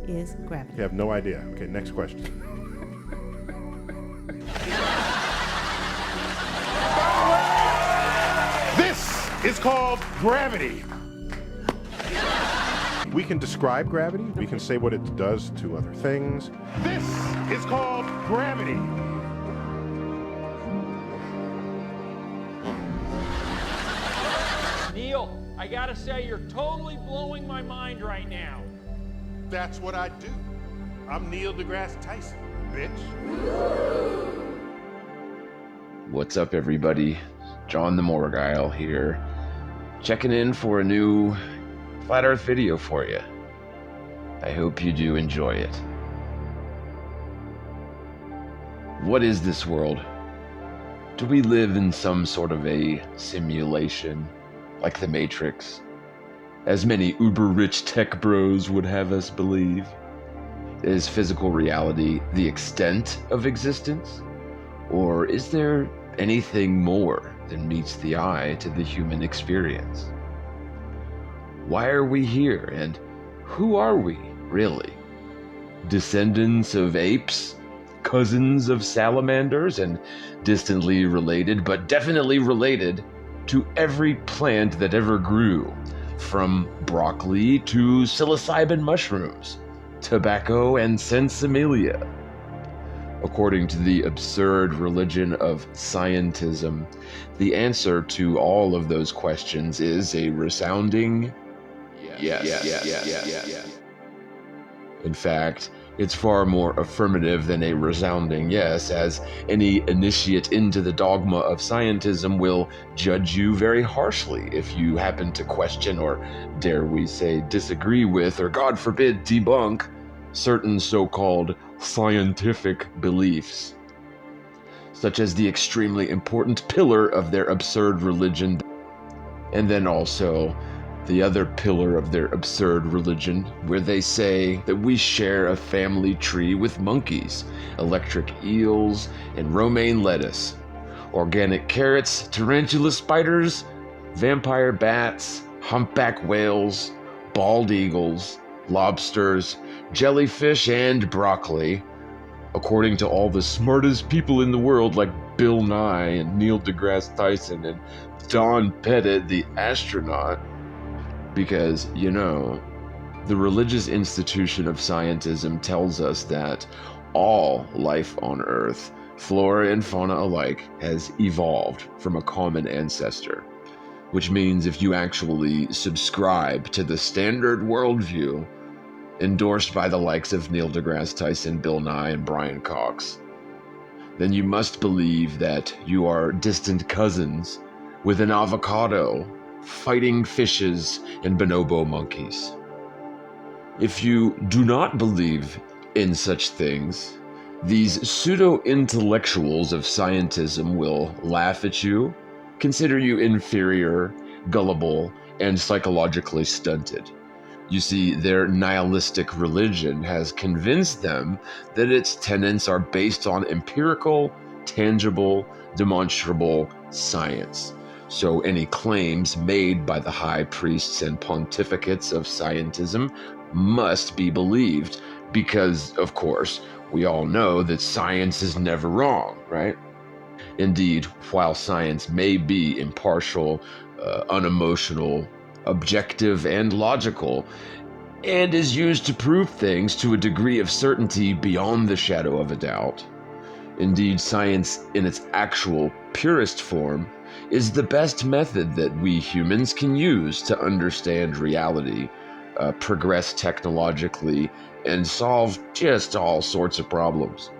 is gravity? I have no idea. Okay, next question. This is called gravity. We can describe gravity. We can say what it does to other things. This is called gravity. Neil, I gotta say, you're totally blowing my mind right now. That's what I do. I'm Neil deGrasse Tyson, bitch. What's up, everybody? John the Morgile here, checking in for a new Flat Earth video for you. I hope you do enjoy it. What is this world? Do we live in some sort of a simulation, like the Matrix, as many uber-rich tech bros would have us believe? Is physical reality the extent of existence? Or is there anything more than meets the eye to the human experience? Why are we here, and who are we, really? Descendants of apes? Cousins of salamanders, and distantly related, but definitely related, to every plant that ever grew, from broccoli to psilocybin mushrooms, tobacco and sinsemilla. According to the absurd religion of scientism, the answer to all of those questions is a resounding yes. In fact, it's far more affirmative than a resounding yes, as any initiate into the dogma of scientism will judge you very harshly if you happen to question, or dare we say disagree with, or God forbid debunk, certain so-called scientific beliefs, such as the extremely important pillar of their absurd religion, and then also the other pillar of their absurd religion, where they say that we share a family tree with monkeys, electric eels, and romaine lettuce, organic carrots, tarantula spiders, vampire bats, humpback whales, bald eagles, lobsters, jellyfish, and broccoli, according to all the smartest people in the world like Bill Nye and Neil deGrasse Tyson and Don Pettit, the astronaut. Because, you know, the religious institution of scientism tells us that all life on Earth, flora and fauna alike, has evolved from a common ancestor. Which means if you actually subscribe to the standard worldview endorsed by the likes of Neil deGrasse Tyson, Bill Nye, and Brian Cox, then you must believe that you are distant cousins with an avocado, fighting fishes, and bonobo monkeys. If you do not believe in such things, these pseudo-intellectuals of scientism will laugh at you, consider you inferior, gullible, and psychologically stunted. You see, their nihilistic religion has convinced them that its tenets are based on empirical, tangible, demonstrable science. So any claims made by the high priests and pontificates of scientism must be believed because, of course, we all know that science is never wrong, right? Indeed, while science may be impartial, unemotional, objective, and logical, and is used to prove things to a degree of certainty beyond the shadow of a doubt, indeed, science in its actual purest form is the best method that we humans can use to understand reality, progress technologically, and solve just all sorts of problems.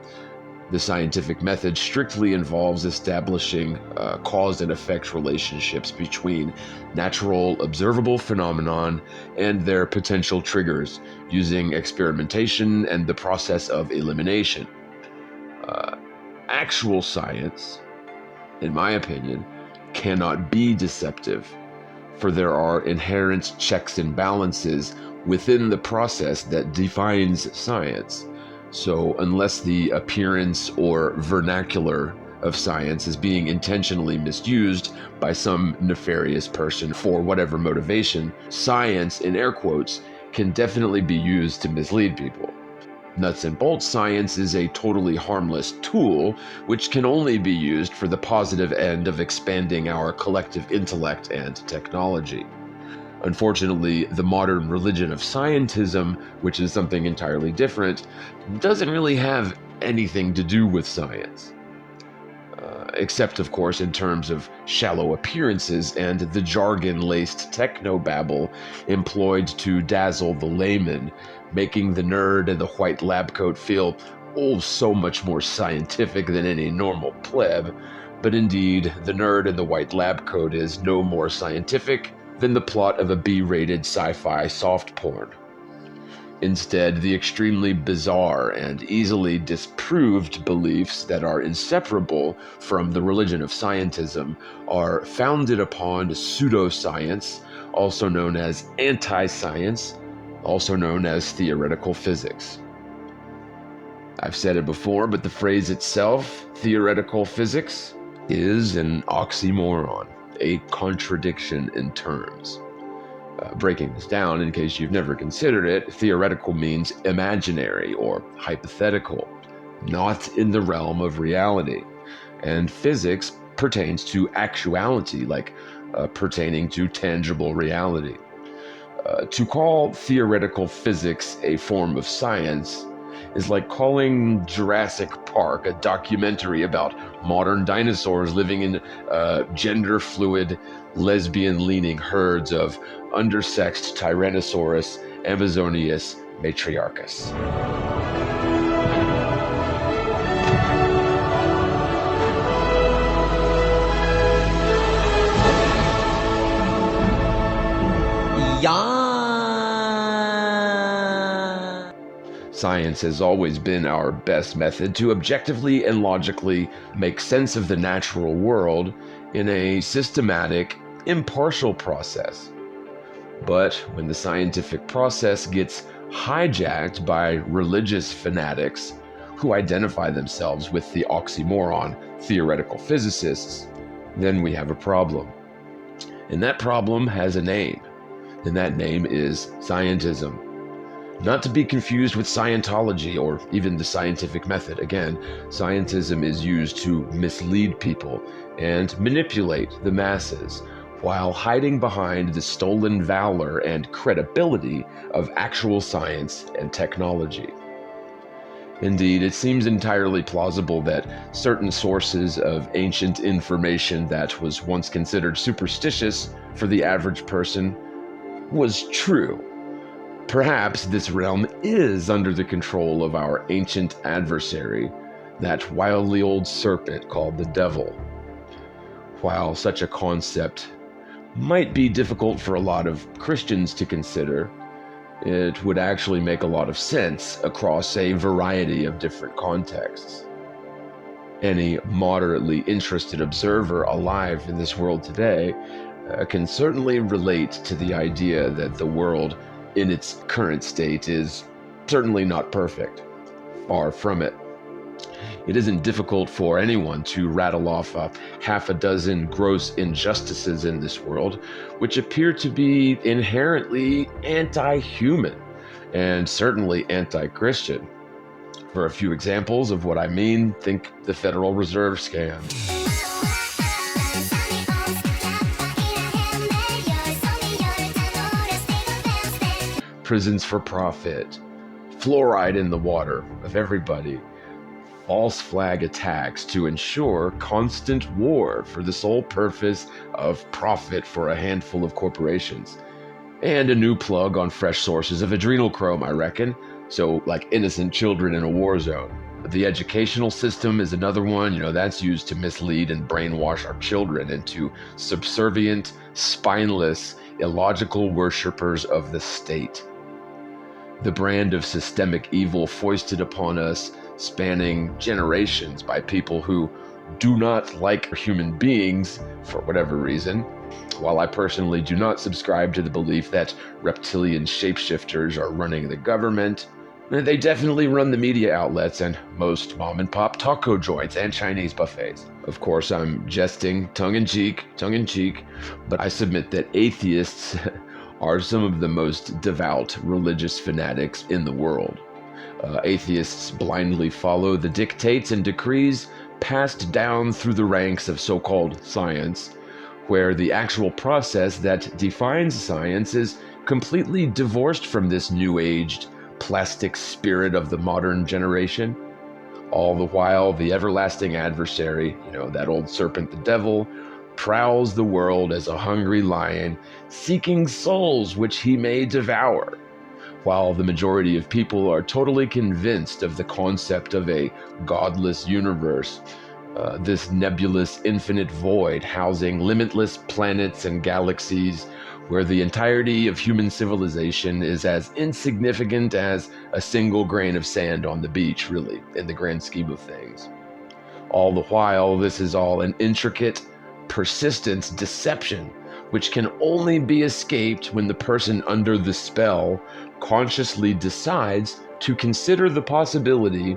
The scientific method strictly involves establishing cause and effect relationships between natural observable phenomenon and their potential triggers using experimentation and the process of elimination. Actual science, in my opinion, cannot be deceptive, for there are inherent checks and balances within the process that defines science. So unless the appearance or vernacular of science is being intentionally misused by some nefarious person for whatever motivation, science, in air quotes, can definitely be used to mislead people. Nuts and bolts science is a totally harmless tool which can only be used for the positive end of expanding our collective intellect and technology. Unfortunately, the modern religion of scientism, which is something entirely different, doesn't really have anything to do with science. Except, of course, in terms of shallow appearances and the jargon-laced technobabble employed to dazzle the layman, making the nerd in the white lab coat feel, so much more scientific than any normal pleb. But indeed, the nerd in the white lab coat is no more scientific than the plot of a B-rated sci-fi soft porn. Instead, the extremely bizarre and easily disproved beliefs that are inseparable from the religion of scientism are founded upon pseudoscience, also known as anti-science, also known as theoretical physics. I've said it before, but the phrase itself, theoretical physics, is an oxymoron, a contradiction in terms. Breaking this down, in case you've never considered it, theoretical means imaginary or hypothetical, not in the realm of reality. And physics pertains to actuality, like pertaining to tangible reality. To call theoretical physics a form of science is like calling Jurassic Park a documentary about modern dinosaurs living in gender-fluid, lesbian-leaning herds of undersexed Tyrannosaurus amazonius matriarchus. Science has always been our best method to objectively and logically make sense of the natural world in a systematic, impartial process. But when the scientific process gets hijacked by religious fanatics who identify themselves with the oxymoron theoretical physicists, then we have a problem. And that problem has a name, and that name is scientism. Not to be confused with Scientology or even the scientific method. Again, scientism is used to mislead people and manipulate the masses while hiding behind the stolen valor and credibility of actual science and technology. Indeed, it seems entirely plausible that certain sources of ancient information that was once considered superstitious for the average person was true. Perhaps this realm is under the control of our ancient adversary, that wildly old serpent called the devil. While such a concept might be difficult for a lot of Christians to consider, it would actually make a lot of sense across a variety of different contexts. Any moderately interested observer alive in this world today can certainly relate to the idea that the world in its current state is certainly not perfect. Far from it. It isn't difficult for anyone to rattle off half a dozen gross injustices in this world, which appear to be inherently anti-human and certainly anti-Christian. For a few examples of what I mean, think the Federal Reserve scam. Prisons for profit, fluoride in the water of everybody, false flag attacks to ensure constant war for the sole purpose of profit for a handful of corporations, and a new plug on fresh sources of adrenochrome, I reckon, so like innocent children in a war zone. The educational system is another one, that's used to mislead and brainwash our children into subservient, spineless, illogical worshippers of the state. The brand of systemic evil foisted upon us, spanning generations by people who do not like human beings for whatever reason. While I personally do not subscribe to the belief that reptilian shapeshifters are running the government, they definitely run the media outlets and most mom-and-pop taco joints and Chinese buffets. Of course, I'm jesting, tongue-in-cheek, but I submit that atheists are some of the most devout religious fanatics in the world. Atheists blindly follow the dictates and decrees passed down through the ranks of so-called science, where the actual process that defines science is completely divorced from this new-aged, plastic spirit of the modern generation. All the while, the everlasting adversary, that old serpent, the devil, prowls the world as a hungry lion, seeking souls which he may devour. While the majority of people are totally convinced of the concept of a godless universe, this nebulous infinite void housing limitless planets and galaxies, where the entirety of human civilization is as insignificant as a single grain of sand on the beach, really, in the grand scheme of things. All the while, this is all an intricate, persistent deception, which can only be escaped when the person under the spell consciously decides to consider the possibility,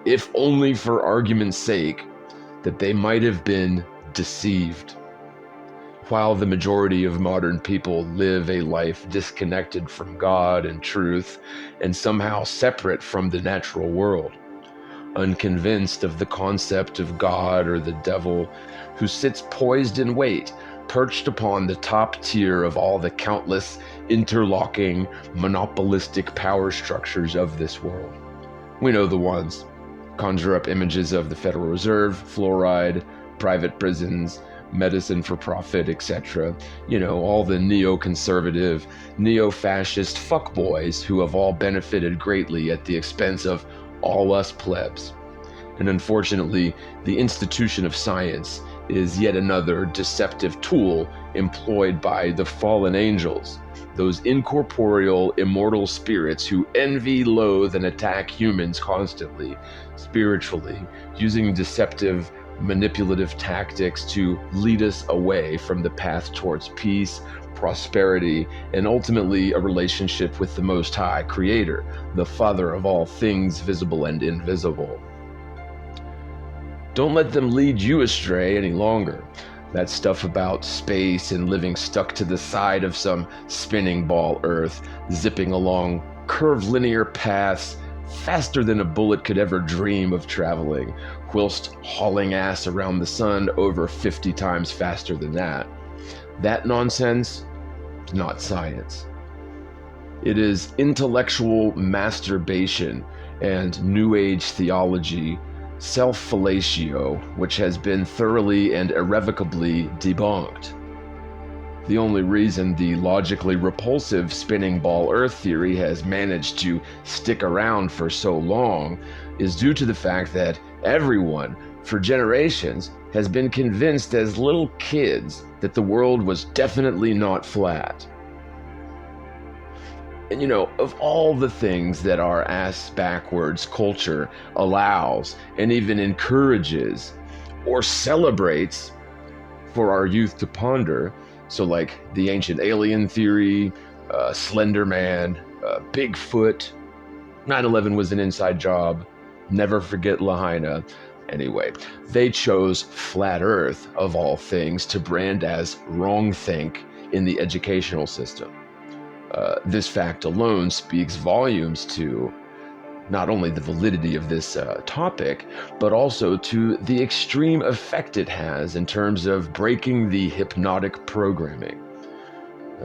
if only for argument's sake, that they might have been deceived. While the majority of modern people live a life disconnected from God and truth, and somehow separate from the natural world, unconvinced of the concept of God or the devil, who sits poised in wait, perched upon the top tier of all the countless interlocking, monopolistic power structures of this world. We know the ones. Conjure up images of the Federal Reserve, fluoride, private prisons, medicine for profit, etc. All the neoconservative, neo-fascist fuckboys who have all benefited greatly at the expense of all us plebs. And unfortunately, the institution of science is yet another deceptive tool employed by the fallen angels, those incorporeal, immortal spirits who envy, loathe, and attack humans constantly, spiritually, using deceptive, manipulative tactics to lead us away from the path towards peace, prosperity, and ultimately a relationship with the Most High Creator, the Father of all things visible and invisible. Don't let them lead you astray any longer. That stuff about space and living stuck to the side of some spinning ball Earth, zipping along curvilinear paths faster than a bullet could ever dream of traveling, whilst hauling ass around the sun over 50 times faster than that. That nonsense is not science. It is intellectual masturbation and New Age theology, self-fellatio, which has been thoroughly and irrevocably debunked. The only reason the logically repulsive spinning ball Earth theory has managed to stick around for so long is due to the fact that everyone, for generations, has been convinced as little kids that the world was definitely not flat. And of all the things that our ass-backwards culture allows and even encourages or celebrates for our youth to ponder, so like the ancient alien theory, Slender Man, Bigfoot, 9/11 was an inside job, never forget Lahaina. Anyway, they chose Flat Earth, of all things, to brand as wrongthink in the educational system. This fact alone speaks volumes to not only the validity of this topic, but also to the extreme effect it has in terms of breaking the hypnotic programming.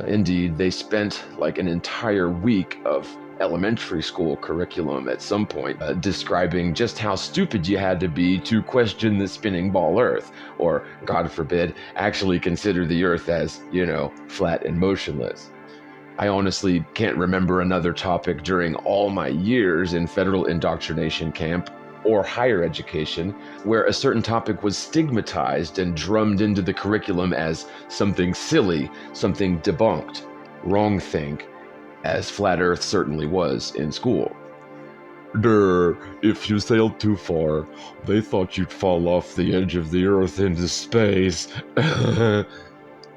Indeed, they spent like an entire week of elementary school curriculum at some point describing just how stupid you had to be to question the spinning ball Earth, or, God forbid, actually consider the Earth as, flat and motionless. I honestly can't remember another topic during all my years in federal indoctrination camp or higher education where a certain topic was stigmatized and drummed into the curriculum as something silly, something debunked, wrongthink, as Flat Earth certainly was in school. If you sailed too far, they thought you'd fall off the edge of the Earth into space.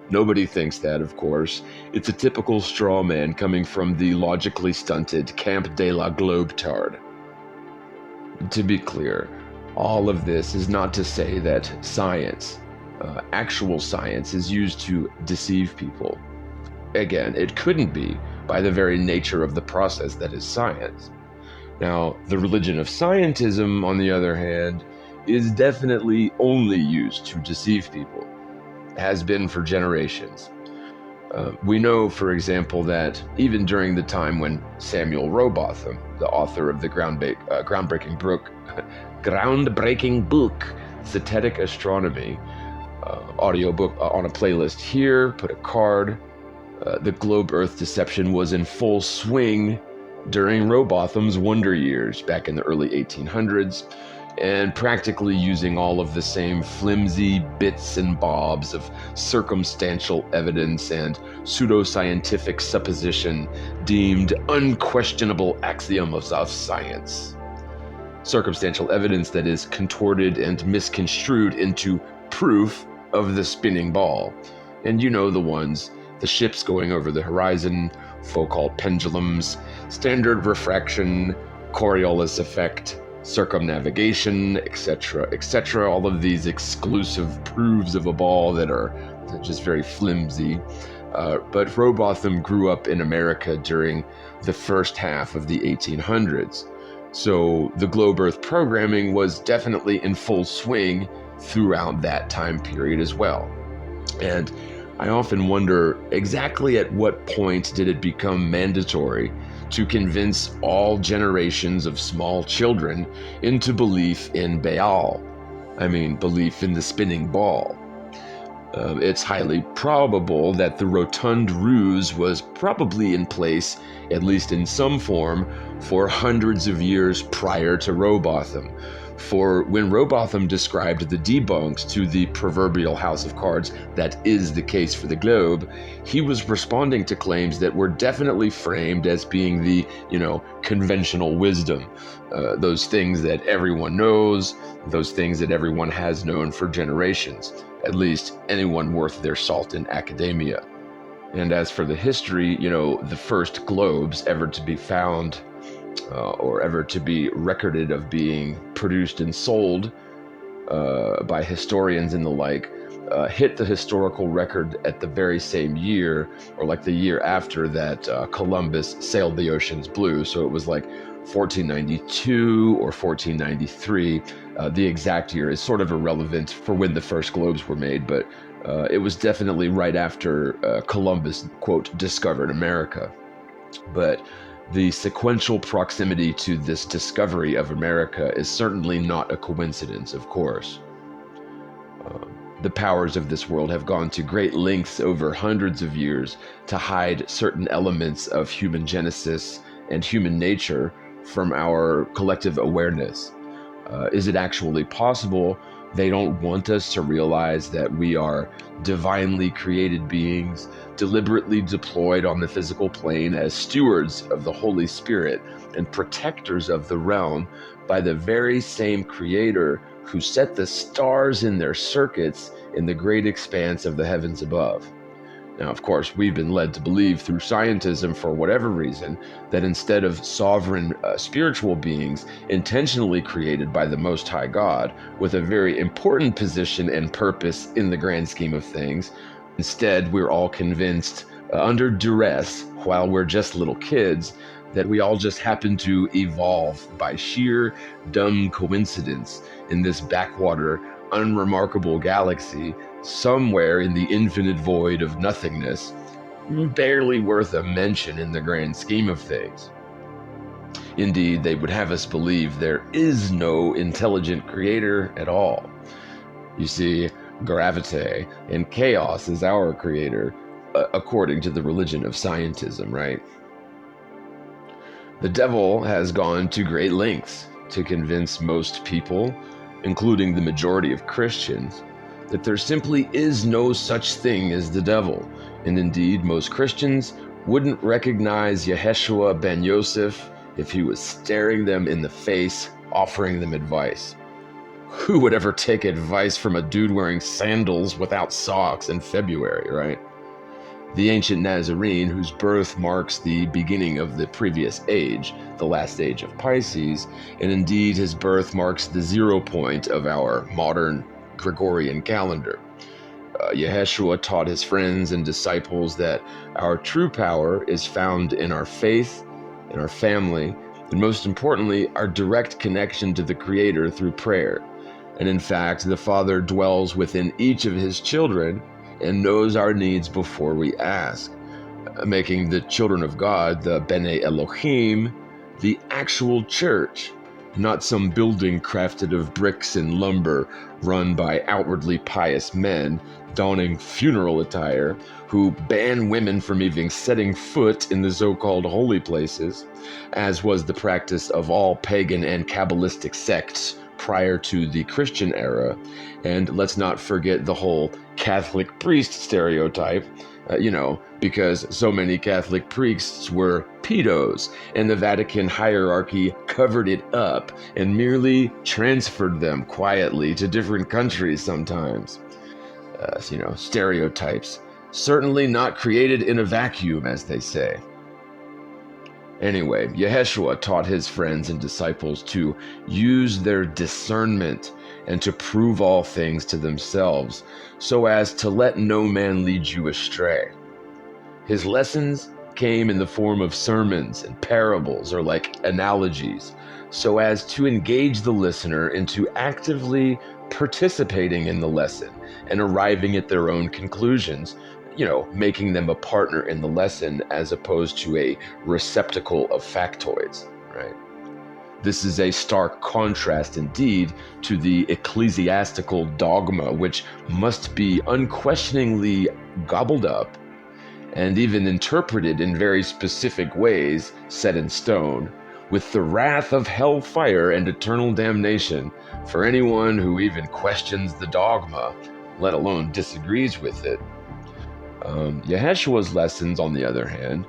Nobody thinks that, of course. It's a typical straw man coming from the logically stunted Camp de la Globe-Tard. To be clear, all of this is not to say that science, actual science, is used to deceive people. Again, it couldn't be by the very nature of the process that is science. Now, the religion of scientism, on the other hand, is definitely only used to deceive people, has been for generations. We know, for example, that even during the time when Samuel Rowbotham, the author of the groundbreaking book, Zetetic Astronomy, audiobook on a playlist here, put a card. The globe Earth deception was in full swing during Rowbotham's wonder years back in the early 1800s, and practically using all of the same flimsy bits and bobs of circumstantial evidence and pseudoscientific supposition deemed unquestionable axioms of science. Circumstantial evidence that is contorted and misconstrued into proof of the spinning ball. And you know the ones: the ships going over the horizon, Foucault pendulums, standard refraction, Coriolis effect, circumnavigation, etc., etc. All of these exclusive proofs of a ball that are just very flimsy. But Rowbotham grew up in America during the first half of the 1800s. So the globe Earth programming was definitely in full swing throughout that time period as well. And I often wonder exactly at what point did it become mandatory to convince all generations of small children into belief in Baal. I mean, belief in the spinning ball. It's highly probable that the rotund ruse was probably in place, at least in some form, for hundreds of years prior to Rowbotham. For when Rowbotham described the debunks to the proverbial house of cards that is the case for the globe, he was responding to claims that were definitely framed as being the, conventional wisdom. Those things that everyone knows, those things that everyone has known for generations, at least anyone worth their salt in academia. And as for the history, the first globes ever to be found or ever to be recorded of being produced and sold by historians and the like, hit the historical record at the very same year, or like the year after that Columbus sailed the oceans blue. So it was like 1492 or 1493. The exact year is sort of irrelevant for when the first globes were made, but it was definitely right after Columbus, quote, discovered America. But the sequential proximity to this discovery of America is certainly not a coincidence, of course. The powers of this world have gone to great lengths over hundreds of years to hide certain elements of human genesis and human nature from our collective awareness. Is it actually possible they don't want us to realize that we are divinely created beings, deliberately deployed on the physical plane as stewards of the Holy Spirit and protectors of the realm by the very same Creator who set the stars in their circuits in the great expanse of the heavens above? Now, of course, we've been led to believe through scientism, for whatever reason, that instead of sovereign spiritual beings intentionally created by the Most High God with a very important position and purpose in the grand scheme of things, instead we're all convinced under duress while we're just little kids that we all just happen to evolve by sheer dumb coincidence in this backwater, unremarkable galaxy somewhere in the infinite void of nothingness, barely worth a mention in the grand scheme of things. Indeed, they would have us believe there is no intelligent creator at all. You see, gravity and chaos is our creator, according to the religion of scientism, right? The devil has gone to great lengths to convince most people, including the majority of Christians, that there simply is no such thing as the devil. And indeed, most Christians wouldn't recognize Yeshua ben Yosef if he was staring them in the face, offering them advice. Who would ever take advice from a dude wearing sandals without socks in February, right? The ancient Nazarene, whose birth marks the beginning of the previous age, the last age of Pisces, and indeed his birth marks the 0 point of our modern Gregorian calendar. Yeshua taught his friends and disciples that our true power is found in our faith, in our family, and most importantly, our direct connection to the Creator through prayer. And in fact, the Father dwells within each of his children and knows our needs before we ask, making the children of God, the Bene Elohim, the actual church, not some building crafted of bricks and lumber run by outwardly pious men donning funeral attire who ban women from even setting foot in the so-called holy places, as was the practice of all pagan and Kabbalistic sects prior to the Christian era. And let's not forget the whole Catholic priest stereotype, because so many Catholic priests were pedos, and the Vatican hierarchy covered it up and merely transferred them quietly to different countries sometimes. Stereotypes. Certainly not created in a vacuum, as they say. Anyway, Yeshua taught his friends and disciples to use their discernment and to prove all things to themselves, so as to let no man lead you astray. His lessons came in the form of sermons and parables, or like analogies, so as to engage the listener into actively participating in the lesson and arriving at their own conclusions, making them a partner in the lesson as opposed to a receptacle of factoids, right? This is a stark contrast indeed to the ecclesiastical dogma, which must be unquestioningly gobbled up and even interpreted in very specific ways set in stone, with the wrath of hellfire and eternal damnation for anyone who even questions the dogma, let alone disagrees with it. Yeshua's lessons, on the other hand,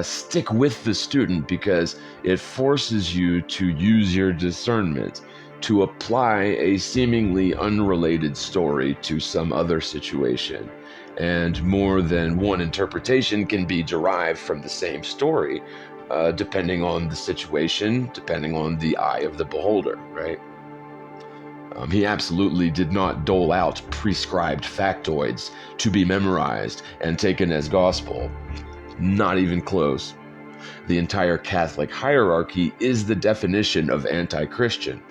stick with the student because it forces you to use your discernment to apply a seemingly unrelated story to some other situation. And more than one interpretation can be derived from the same story, depending on the situation, depending on the eye of the beholder, right? He absolutely did not dole out prescribed factoids to be memorized and taken as gospel. Not even close. The entire Catholic hierarchy is the definition of anti-Christian.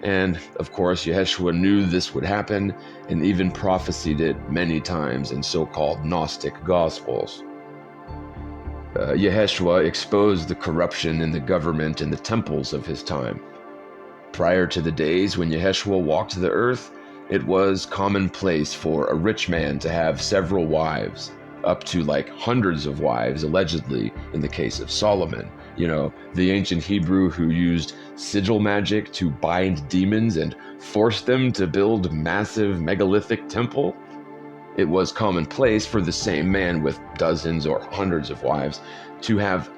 And, of course, Yeshua knew this would happen and even prophesied it many times in so-called Gnostic Gospels. Yeshua exposed the corruption in the government and the temples of his time. Prior to the days when Yeshua walked the earth, it was commonplace for a rich man to have several wives, up to like hundreds of wives, allegedly, in the case of Solomon. The ancient Hebrew who used sigil magic to bind demons and force them to build massive megalithic temple. It was commonplace for the same man with dozens or hundreds of wives to have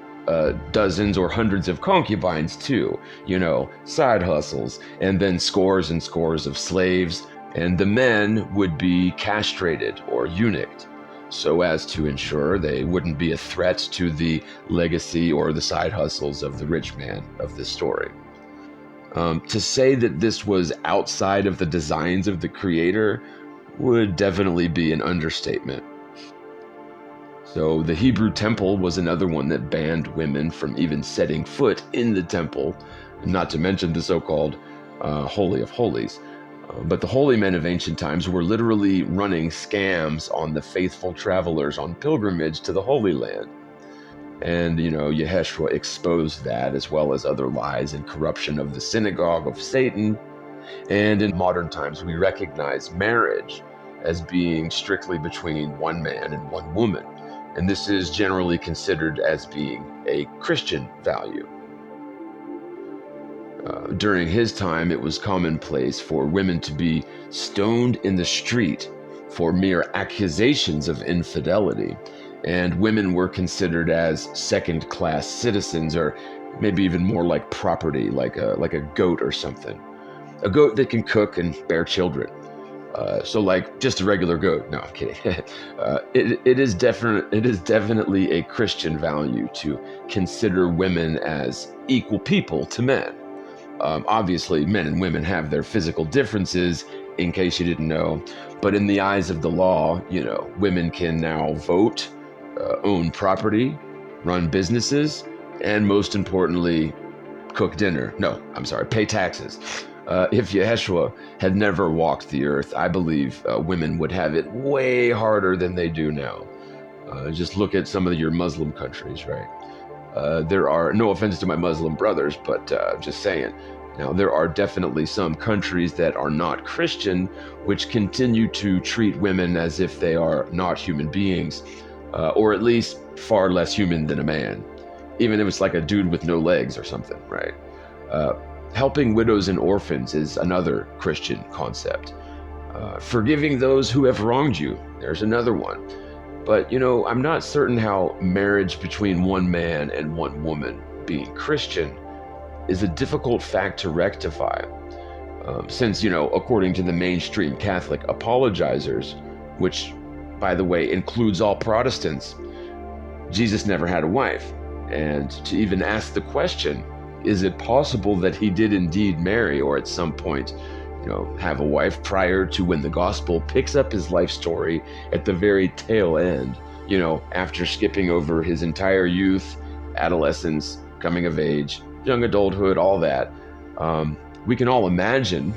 dozens or hundreds of concubines too, side hustles, and then scores and scores of slaves, and the men would be castrated or eunuched, so as to ensure they wouldn't be a threat to the legacy or the side hustles of the rich man of this story. To say that this was outside of the designs of the Creator would definitely be an understatement. So the Hebrew temple was another one that banned women from even setting foot in the temple, not to mention the so-called Holy of Holies. But the holy men of ancient times were literally running scams on the faithful travelers on pilgrimage to the Holy Land. And, Yeshua exposed that, as well as other lies and corruption of the synagogue of Satan. And in modern times, we recognize marriage as being strictly between one man and one woman. And this is generally considered as being a Christian value. During his time, it was commonplace for women to be stoned in the street for mere accusations of infidelity, and women were considered as second-class citizens, or maybe even more like property, like a goat or something. A goat that can cook and bear children. So like just a regular goat. No, I'm kidding. It is definitely a Christian value to consider women as equal people to men. Obviously, men and women have their physical differences in case you didn't know. But in the eyes of the law, women can now vote, own property, run businesses, and most importantly, cook dinner. No, I'm sorry, pay taxes. If Yeshua had never walked the earth, I believe women would have it way harder than they do now. Just look at some of your Muslim countries, right? There are, no offense to my Muslim brothers, but just saying. Now, there are definitely some countries that are not Christian, which continue to treat women as if they are not human beings, or at least far less human than a man, even if it's like a dude with no legs or something, right? Helping widows and orphans is another Christian concept. Forgiving those who have wronged you, there's another one. But, I'm not certain how marriage between one man and one woman, being Christian, is a difficult fact to rectify. Since, according to the mainstream Catholic apologizers, which, by the way, includes all Protestants, Jesus never had a wife. And to even ask the question, is it possible that he did indeed marry or at some point, have a wife prior to when the gospel picks up his life story at the very tail end, after skipping over his entire youth, adolescence, coming of age, young adulthood, all that. We can all imagine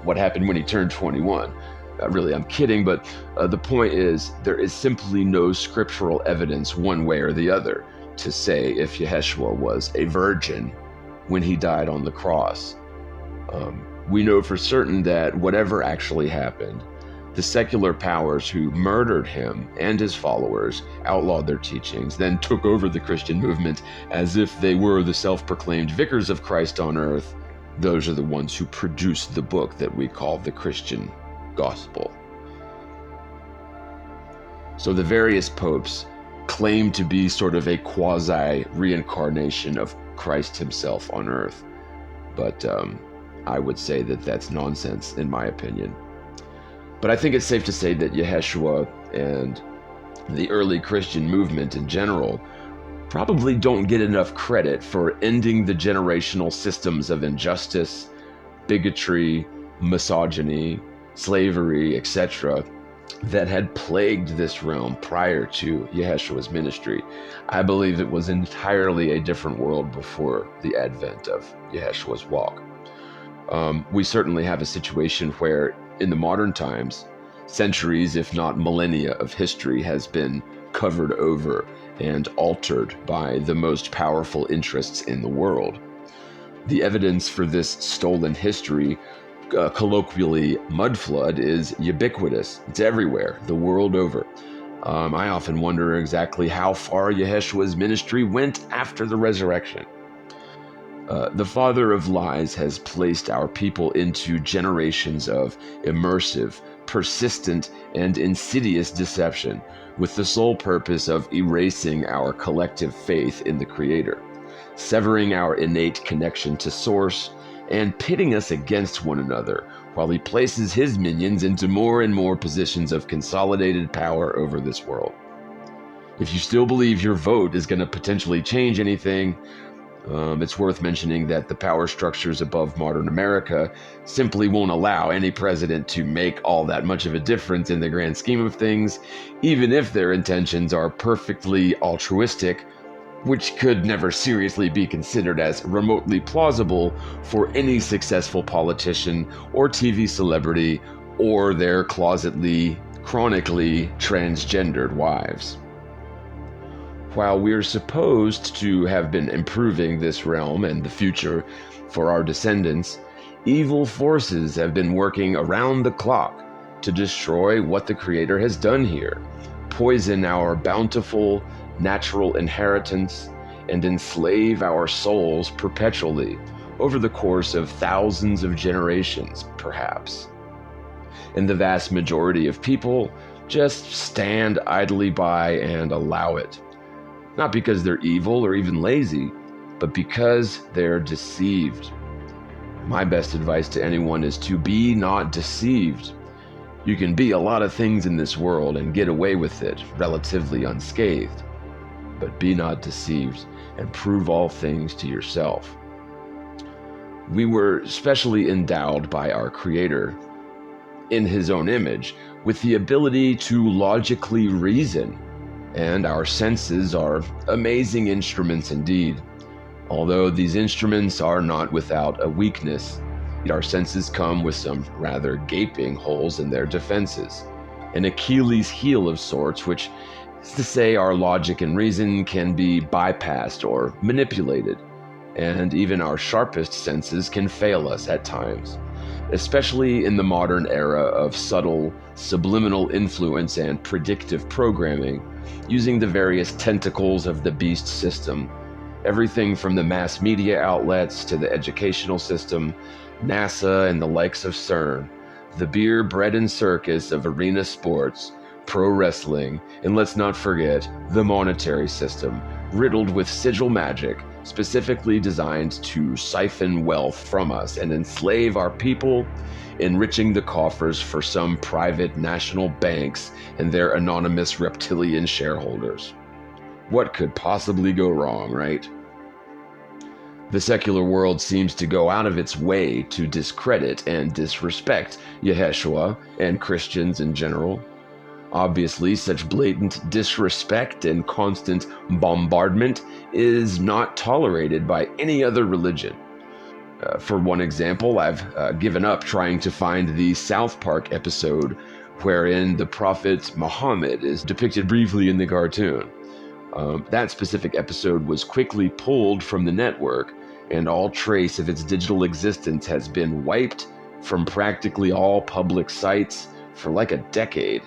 what happened when he turned 21. Really, I'm kidding, but the point is there is simply no scriptural evidence one way or the other to say if Yeshua was a virgin when he died on the cross. We know for certain that whatever actually happened, the secular powers who murdered him and his followers, outlawed their teachings, then took over the Christian movement as if they were the self-proclaimed vicars of Christ on earth. Those are the ones who produced the book that we call the Christian gospel. So the various popes claim to be sort of a quasi-reincarnation of Christ himself on earth. But I would say that that's nonsense, in my opinion. But I think it's safe to say that Yeshua and the early Christian movement in general probably don't get enough credit for ending the generational systems of injustice, bigotry, misogyny, slavery, etc., that had plagued this realm prior to Yeshua's ministry. I believe it was entirely a different world before the advent of Yeshua's walk. We certainly have a situation where, in the modern times, centuries, if not millennia of history has been covered over and altered by the most powerful interests in the world. The evidence for this stolen history, colloquially mudflood, is ubiquitous. It's everywhere, the world over. I often wonder exactly how far Yeshua's ministry went after the resurrection. The father of lies has placed our people into generations of immersive, persistent, and insidious deception with the sole purpose of erasing our collective faith in the Creator, severing our innate connection to Source, and pitting us against one another while he places his minions into more and more positions of consolidated power over this world. If you still believe your vote is going to potentially change anything, it's worth mentioning that the power structures above modern America simply won't allow any president to make all that much of a difference in the grand scheme of things, even if their intentions are perfectly altruistic, which could never seriously be considered as remotely plausible for any successful politician or TV celebrity or their chronically transgendered wives. While we're supposed to have been improving this realm and the future for our descendants, evil forces have been working around the clock to destroy what the Creator has done here, poison our bountiful natural inheritance, and enslave our souls perpetually over the course of thousands of generations, perhaps. And the vast majority of people just stand idly by and allow it. Not because they're evil or even lazy, but because they're deceived. My best advice to anyone is to be not deceived. You can be a lot of things in this world and get away with it relatively unscathed, but be not deceived and prove all things to yourself. We were specially endowed by our Creator in his own image, with the ability to logically reason. And our senses are amazing instruments indeed. Although these instruments are not without a weakness, our senses come with some rather gaping holes in their defenses. An Achilles heel of sorts, which is to say our logic and reason can be bypassed or manipulated, and even our sharpest senses can fail us at times, especially in the modern era of subtle, subliminal influence and predictive programming, using the various tentacles of the beast system. Everything from the mass media outlets to the educational system, NASA and the likes of CERN, the beer, bread, and circus of arena sports, pro wrestling, and let's not forget the monetary system, riddled with sigil magic, specifically designed to siphon wealth from us and enslave our people, enriching the coffers for some private national banks and their anonymous reptilian shareholders. What could possibly go wrong, right? The secular world seems to go out of its way to discredit and disrespect Yeshua and Christians in general. Obviously, such blatant disrespect and constant bombardment is not tolerated by any other religion. For one example, I've given up trying to find the South Park episode wherein the Prophet Muhammad is depicted briefly in the cartoon. That specific episode was quickly pulled from the network, and all trace of its digital existence has been wiped from practically all public sites for like a decade.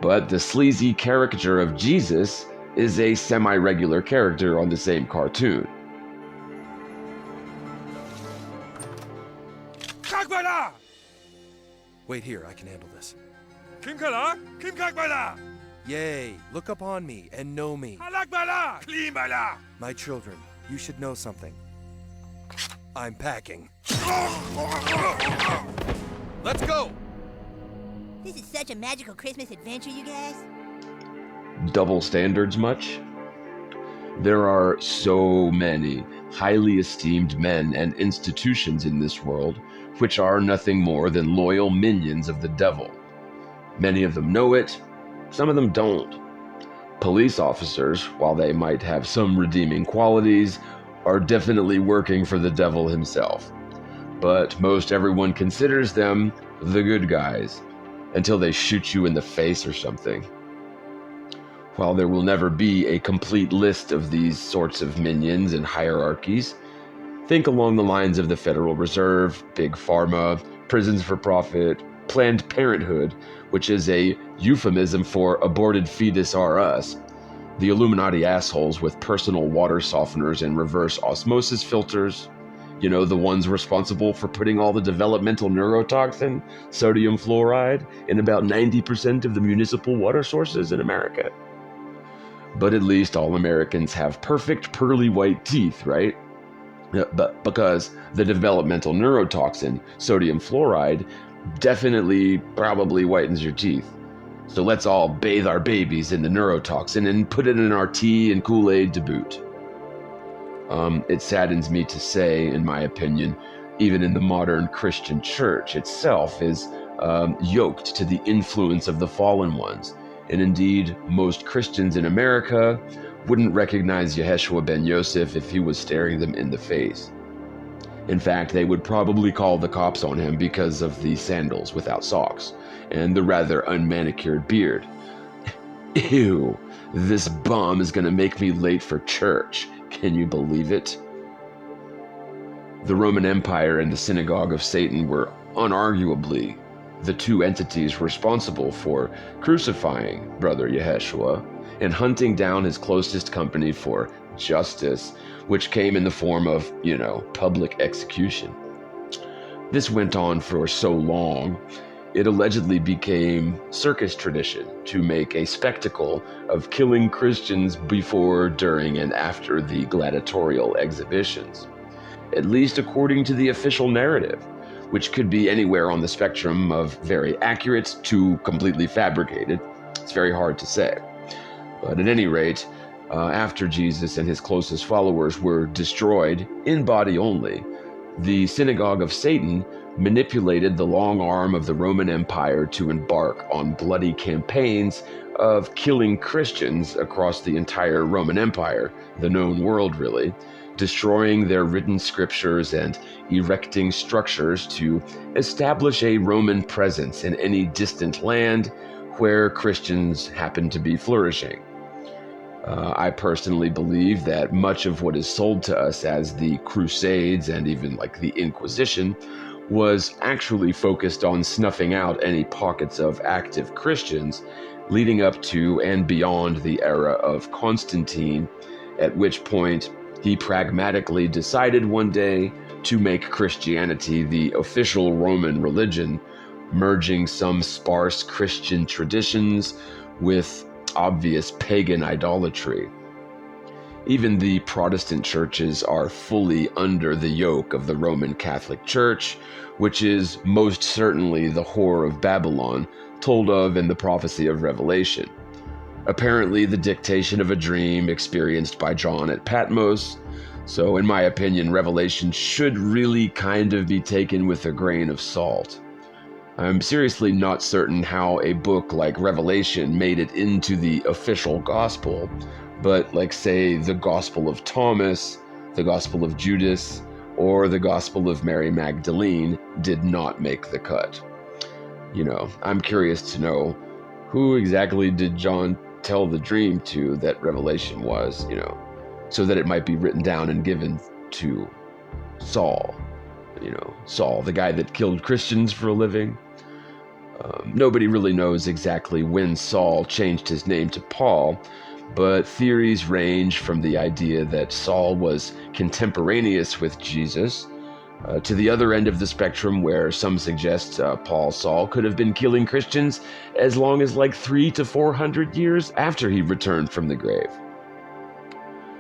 But the sleazy caricature of Jesus is a semi-regular character on the same cartoon. Kakbala! Wait here, I can handle this. Kimkala? Kim Kakbala! Yea, look upon me and know me. Halakbala! Klimbala! My children, you should know something. I'm packing. Let's go! This is such a magical Christmas adventure, you guys. Double standards much? There are so many highly esteemed men and institutions in this world which are nothing more than loyal minions of the devil. Many of them know it, some of them don't. Police officers, while they might have some redeeming qualities, are definitely working for the devil himself. But most everyone considers them the good guys, until they shoot you in the face or something. While there will never be a complete list of these sorts of minions and hierarchies, think along the lines of the Federal Reserve, Big Pharma, prisons for profit, Planned Parenthood, which is a euphemism for aborted fetus are us, the Illuminati assholes with personal water softeners and reverse osmosis filters, you know, the ones responsible for putting all the developmental neurotoxin, sodium fluoride, in about 90% of the municipal water sources in America. But at least all Americans have perfect pearly white teeth, right? But because the developmental neurotoxin, sodium fluoride, definitely probably whitens your teeth. So let's all bathe our babies in the neurotoxin and put it in our tea and Kool-Aid to boot. It saddens me to say, in my opinion, even in the modern Christian church itself is yoked to the influence of the fallen ones. And indeed, most Christians in America wouldn't recognize Yeshua ben Yosef if he was staring them in the face. In fact, they would probably call the cops on him because of the sandals without socks and the rather unmanicured beard. Ew, this bum is gonna make me late for church. Can you believe it? The Roman Empire and the Synagogue of Satan were unarguably the two entities responsible for crucifying Brother Yeshua and hunting down his closest company for justice, which came in the form of, public execution. This went on for so long, it allegedly became circus tradition to make a spectacle of killing Christians before, during, and after the gladiatorial exhibitions, at least according to the official narrative, which could be anywhere on the spectrum of very accurate to completely fabricated. It's very hard to say. But at any rate, after Jesus and his closest followers were destroyed in body only, the Synagogue of Satan manipulated the long arm of the Roman Empire to embark on bloody campaigns of killing Christians across the entire Roman Empire, the known world really, destroying their written scriptures and erecting structures to establish a Roman presence in any distant land where Christians happen to be flourishing. I personally believe that much of what is sold to us as the Crusades and even like the Inquisition was actually focused on snuffing out any pockets of active Christians leading up to and beyond the era of Constantine, at which point he pragmatically decided one day to make Christianity the official Roman religion, merging some sparse Christian traditions with obvious pagan idolatry. Even the Protestant churches are fully under the yoke of the Roman Catholic Church, which is most certainly the whore of Babylon, told of in the prophecy of Revelation. Apparently the dictation of a dream experienced by John at Patmos, so in my opinion, Revelation should really kind of be taken with a grain of salt. I'm seriously not certain how a book like Revelation made it into the official gospel, but like say the Gospel of Thomas, the Gospel of Judas, or the Gospel of Mary Magdalene did not make the cut. I'm curious to know, who exactly did John tell the dream to that Revelation was, so that it might be written down and given to Saul, Saul, the guy that killed Christians for a living. Nobody really knows exactly when Saul changed his name to Paul, but theories range from the idea that Saul was contemporaneous with Jesus to the other end of the spectrum, where some suggest Saul could have been killing Christians as long as like 300 to 400 years after he returned from the grave.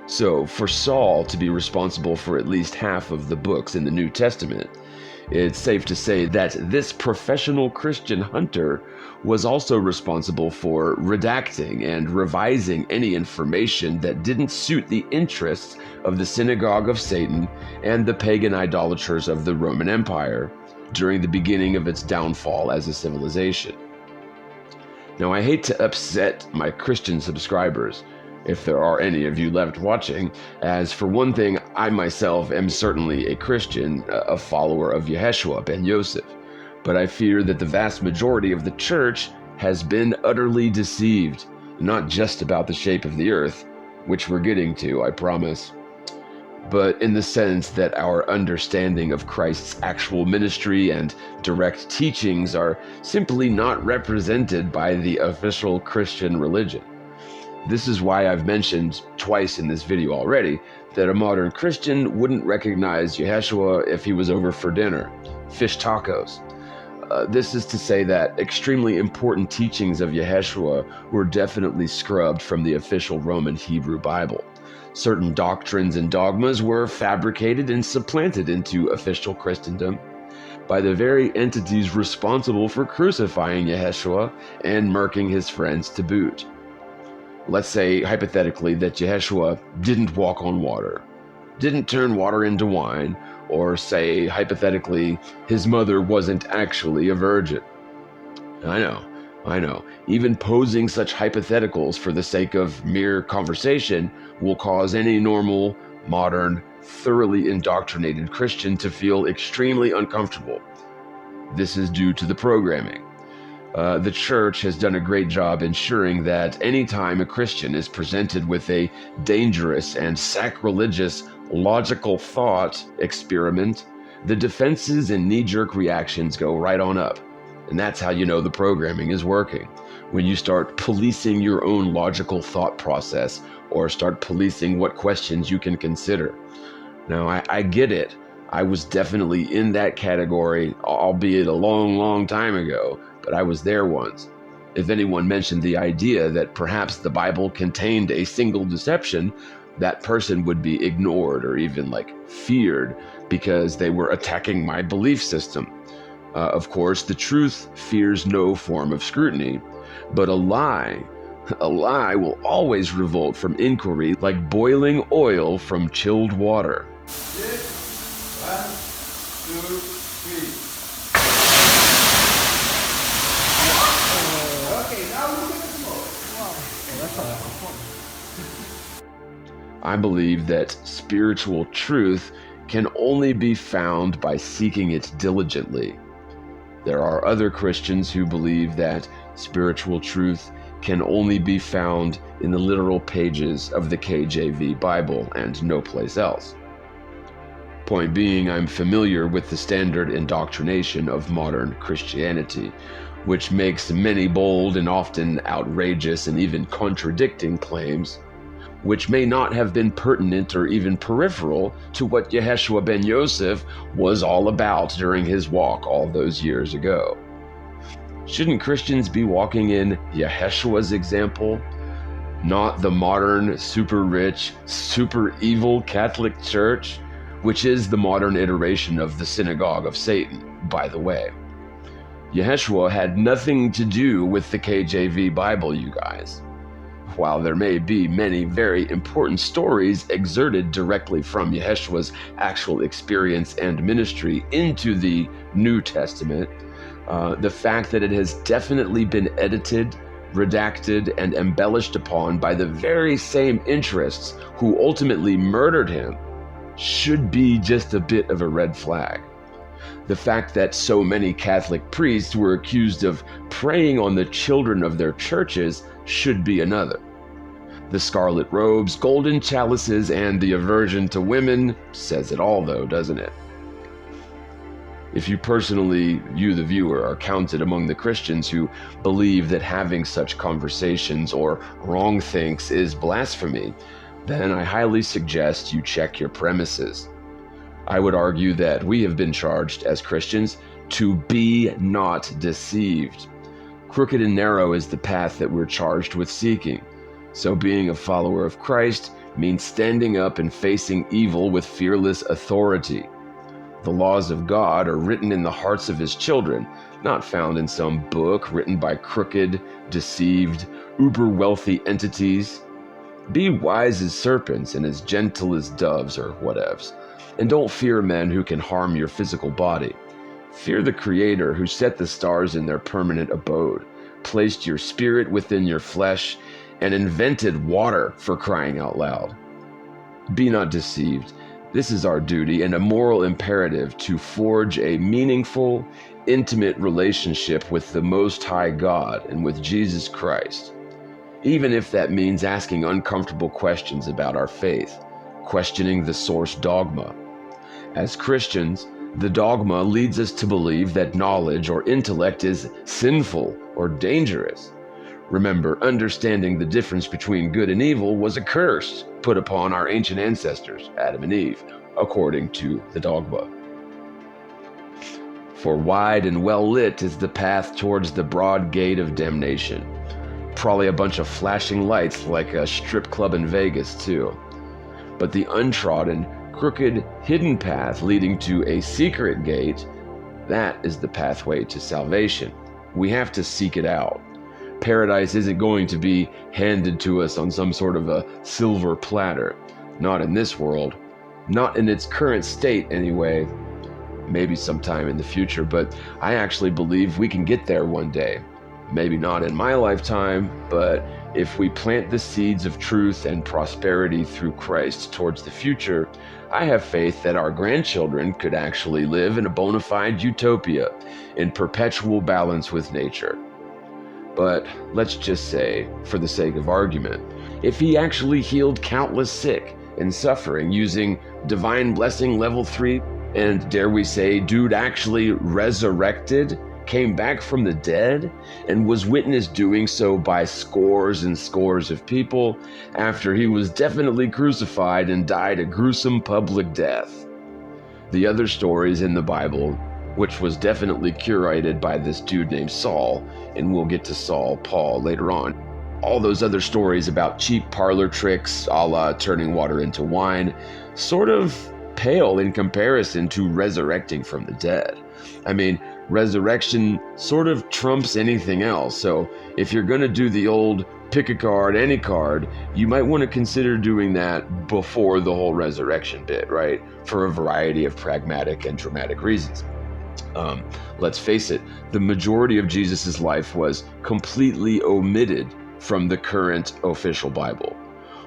So for Saul to be responsible for at least half of the books in the New Testament, it's safe to say that this professional Christian hunter was also responsible for redacting and revising any information that didn't suit the interests of the synagogue of Satan and the pagan idolaters of the Roman Empire during the beginning of its downfall as a civilization. Now, I hate to upset my Christian subscribers, if there are any of you left watching, as for one thing, I myself am certainly a Christian, a follower of Yeshua ben Yosef, but I fear that the vast majority of the church has been utterly deceived, not just about the shape of the earth, which we're getting to, I promise, but in the sense that our understanding of Christ's actual ministry and direct teachings are simply not represented by the official Christian religion. This is why I've mentioned twice in this video already that a modern Christian wouldn't recognize Yeshua if he was over for dinner, fish tacos. This is to say that extremely important teachings of Yeshua were definitely scrubbed from the official Roman Hebrew Bible. Certain doctrines and dogmas were fabricated and supplanted into official Christendom by the very entities responsible for crucifying Yeshua and murking his friends to boot. Let's say, hypothetically, that Yeshua didn't walk on water, didn't turn water into wine, or say, hypothetically, his mother wasn't actually a virgin. I know. Even posing such hypotheticals for the sake of mere conversation will cause any normal, modern, thoroughly indoctrinated Christian to feel extremely uncomfortable. This is due to the programming. The church has done a great job ensuring that anytime a Christian is presented with a dangerous and sacrilegious logical thought experiment, the defenses and knee-jerk reactions go right on up. And that's how you know the programming is working. When you start policing your own logical thought process or start policing what questions you can consider. Now, I get it. I was definitely in that category, albeit a long, long time ago, but I was there once. If anyone mentioned the idea that perhaps the Bible contained a single deception, that person would be ignored or even feared because they were attacking my belief system. Of course, the truth fears no form of scrutiny, but a lie will always revolt from inquiry like boiling oil from chilled water. 1, 2, 3. I believe that spiritual truth can only be found by seeking it diligently. There are other Christians who believe that spiritual truth can only be found in the literal pages of the KJV Bible and no place else. Point being, I'm familiar with the standard indoctrination of modern Christianity, which makes many bold and often outrageous and even contradicting claims, which may not have been pertinent or even peripheral to what Yeshua ben Yosef was all about during his walk all those years ago. Shouldn't Christians be walking in Yeshua's example, not the modern, super rich, super evil Catholic Church, which is the modern iteration of the synagogue of Satan, by the way? Yeshua had nothing to do with the KJV Bible, you guys. While there may be many very important stories exerted directly from Yeshua's actual experience and ministry into the New Testament, the fact that it has definitely been edited, redacted, and embellished upon by the very same interests who ultimately murdered him should be just a bit of a red flag. The fact that so many Catholic priests were accused of preying on the children of their churches should be another. The scarlet robes, golden chalices, and the aversion to women says it all, though, doesn't it? If you personally, you the viewer, are counted among the Christians who believe that having such conversations or wrong thinks is blasphemy, then I highly suggest you check your premises. I would argue that we have been charged as Christians to be not deceived. Crooked and narrow is the path that we're charged with seeking. So being a follower of Christ means standing up and facing evil with fearless authority. The laws of God are written in the hearts of his children, not found in some book written by crooked, deceived, uber-wealthy entities. Be wise as serpents and as gentle as doves or whatevs. And don't fear men who can harm your physical body. Fear the Creator who set the stars in their permanent abode, placed your spirit within your flesh, and invented water, for crying out loud. Be not deceived. This is our duty and a moral imperative to forge a meaningful, intimate relationship with the Most High God and with Jesus Christ, even if that means asking uncomfortable questions about our faith, questioning the source dogma. As Christians, the dogma leads us to believe that knowledge or intellect is sinful or dangerous. Remember, understanding the difference between good and evil was a curse put upon our ancient ancestors, Adam and Eve, according to the dogma. For wide and well lit is the path towards the broad gate of damnation. Probably a bunch of flashing lights like a strip club in Vegas, too. But the untrodden, crooked, hidden path leading to a secret gate, that is the pathway to salvation. We have to seek it out. Paradise isn't going to be handed to us on some sort of a silver platter. Not in this world. Not in its current state, anyway. Maybe sometime in the future, but I actually believe we can get there one day. Maybe not in my lifetime, but if we plant the seeds of truth and prosperity through Christ towards the future, I have faith that our grandchildren could actually live in a bona fide utopia, in perpetual balance with nature. But let's just say, for the sake of argument, if he actually healed countless sick and suffering using divine blessing level 3, and dare we say, dude actually resurrected, came back from the dead, and was witnessed doing so by scores and scores of people after he was definitely crucified and died a gruesome public death. The other stories in the Bible, which was definitely curated by this dude named Saul, and we'll get to Saul Paul later on. All those other stories about cheap parlor tricks, a la turning water into wine, sort of pale in comparison to resurrecting from the dead. I mean, resurrection sort of trumps anything else, so if you're gonna do the old pick a card, any card, you might want to consider doing that before the whole resurrection bit, right? For a variety of pragmatic and dramatic reasons. Let's face it, the majority of Jesus' life was completely omitted from the current official Bible.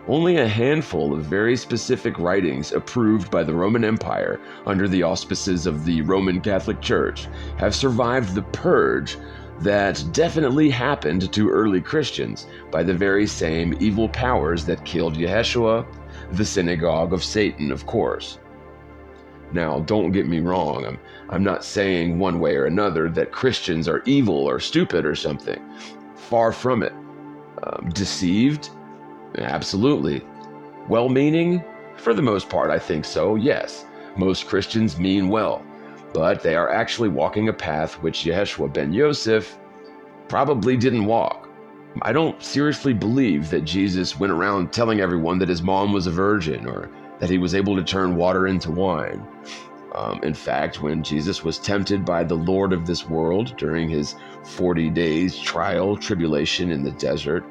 Only a handful of very specific writings approved by the Roman Empire under the auspices of the Roman Catholic Church have survived the purge that definitely happened to early Christians by the very same evil powers that killed Yeshua, the synagogue of Satan, of course. Now, don't get me wrong, I'm not saying one way or another that Christians are evil or stupid or something. Far from it. Deceived? Absolutely. Well-meaning? For the most part, I think so, yes. Most Christians mean well, but they are actually walking a path which Yeshua ben Yosef probably didn't walk. I don't seriously believe that Jesus went around telling everyone that his mom was a virgin or that he was able to turn water into wine. In fact, when Jesus was tempted by the Lord of this world during his 40 days trial, tribulation in the desert,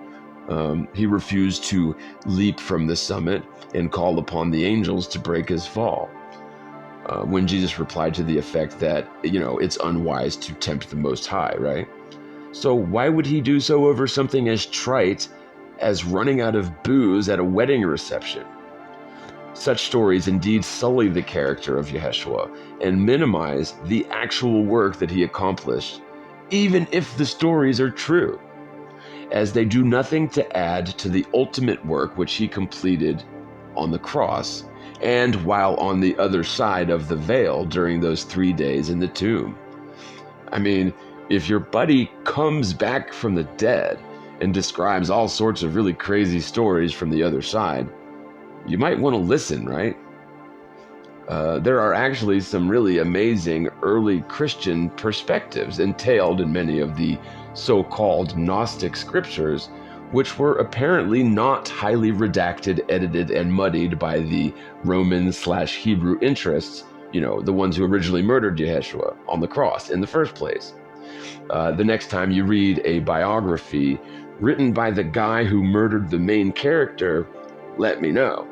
he refused to leap from the summit and call upon the angels to break his fall. When Jesus replied to the effect that, it's unwise to tempt the Most High, right? So why would he do so over something as trite as running out of booze at a wedding reception? Such stories indeed sully the character of Yeshua and minimize the actual work that he accomplished, even if the stories are true, as they do nothing to add to the ultimate work which he completed on the cross and while on the other side of the veil during those 3 days in the tomb. I mean, if your buddy comes back from the dead and describes all sorts of really crazy stories from the other side, you might want to listen, right? There are actually some really amazing early Christian perspectives entailed in many of the so-called Gnostic scriptures, which were apparently not highly redacted, edited, and muddied by the Roman/Hebrew interests, the ones who originally murdered Yeshua on the cross in the first place. The next time you read a biography written by the guy who murdered the main character, let me know.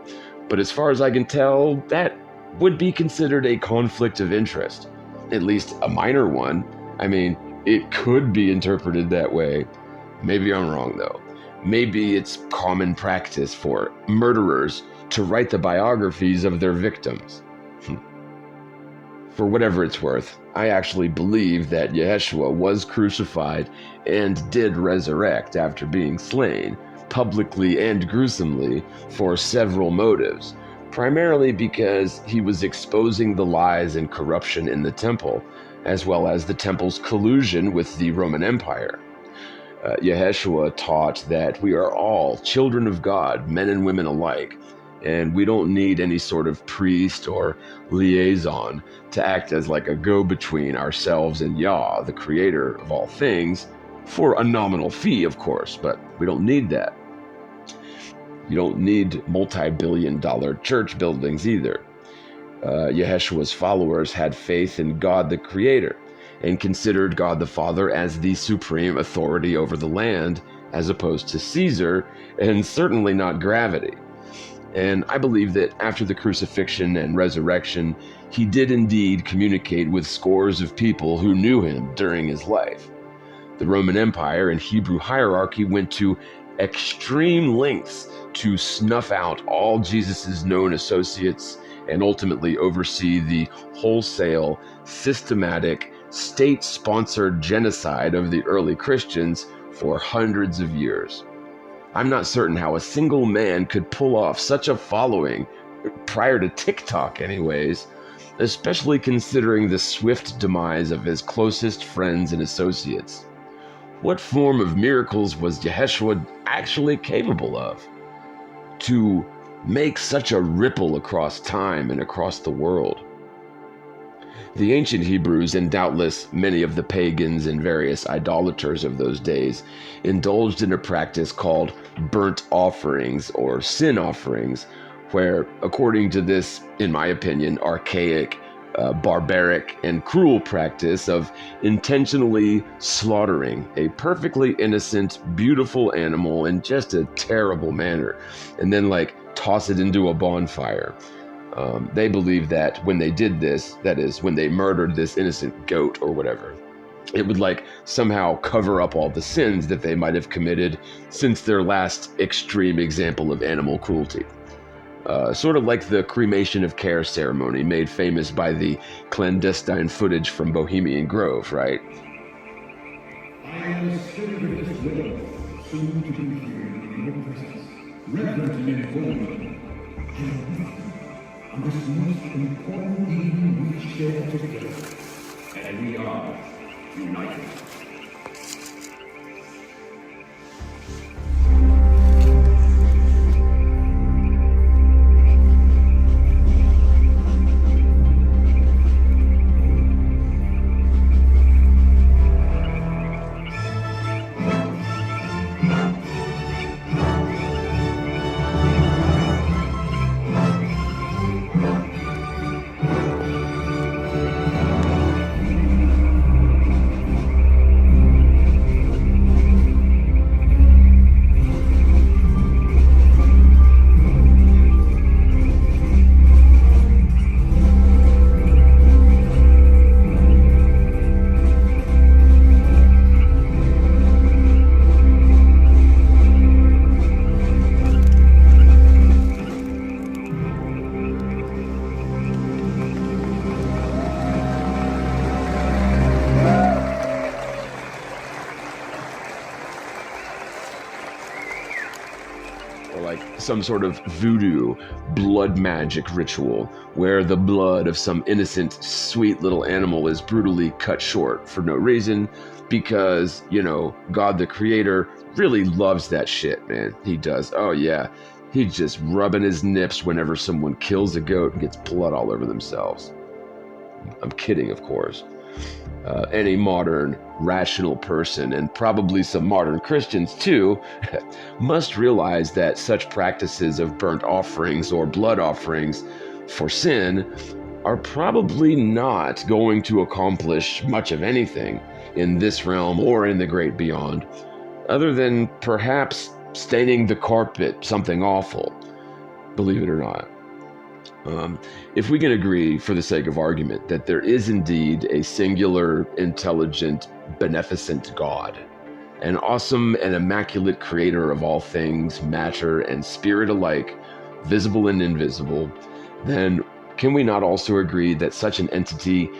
But as far as I can tell, that would be considered a conflict of interest, at least a minor one. I mean, it could be interpreted that way. Maybe I'm wrong, though. Maybe it's common practice for murderers to write the biographies of their victims. For whatever it's worth, I actually believe that Yeshua was crucified and did resurrect after being slain, publicly and gruesomely, for several motives, primarily because he was exposing the lies and corruption in the temple, as well as the temple's collusion with the Roman Empire. Yeshua taught that we are all children of God, men and women alike, and we don't need any sort of priest or liaison to act as like a go-between ourselves and Yah, the creator of all things, for a nominal fee, of course, but we don't need that. You don't need multi-billion-dollar church buildings either. Yeshua's followers had faith in God the Creator and considered God the Father as the supreme authority over the land, as opposed to Caesar, and certainly not gravity. And I believe that after the crucifixion and resurrection, he did indeed communicate with scores of people who knew him during his life. The Roman Empire and Hebrew hierarchy went to extreme lengths to snuff out all Jesus's known associates and ultimately oversee the wholesale, systematic, state-sponsored genocide of the early Christians for hundreds of years. I'm not certain how a single man could pull off such a following, prior to TikTok anyways, especially considering the swift demise of his closest friends and associates. What form of miracles was Yeshua actually capable of to make such a ripple across time and across the world? The ancient Hebrews, and doubtless many of the pagans and various idolaters of those days, indulged in a practice called burnt offerings or sin offerings, where, according to this, in my opinion, archaic, barbaric, and cruel practice of intentionally slaughtering a perfectly innocent, beautiful animal in just a terrible manner, and then toss it into a bonfire. They believed that when they did this, that is, when they murdered this innocent goat or whatever, It would like somehow cover up all the sins that they might have committed since their last extreme example of animal cruelty. Sort of like the cremation of care ceremony made famous by the clandestine footage from Bohemian Grove, right? I am the spirit of this world, soon to be here in your presence, reverent and informative. I know nothing on this most important evening we share together, and we are united. Some sort of voodoo blood magic ritual where the blood of some innocent, sweet little animal is brutally cut short for no reason because, you know, God the Creator really loves that shit, man. He does. Oh, yeah. He's just rubbing his nips whenever someone kills a goat and gets blood all over themselves. I'm kidding, of course. Any modern, rational person, and probably some modern Christians too, must realize that such practices of burnt offerings or blood offerings for sin are probably not going to accomplish much of anything in this realm or in the great beyond, other than perhaps staining the carpet something awful, believe it or not. If we can agree, for the sake of argument, that there is indeed a singular, intelligent, beneficent God, an awesome and immaculate creator of all things, matter and spirit alike, visible and invisible, then can we not also agree that such an entity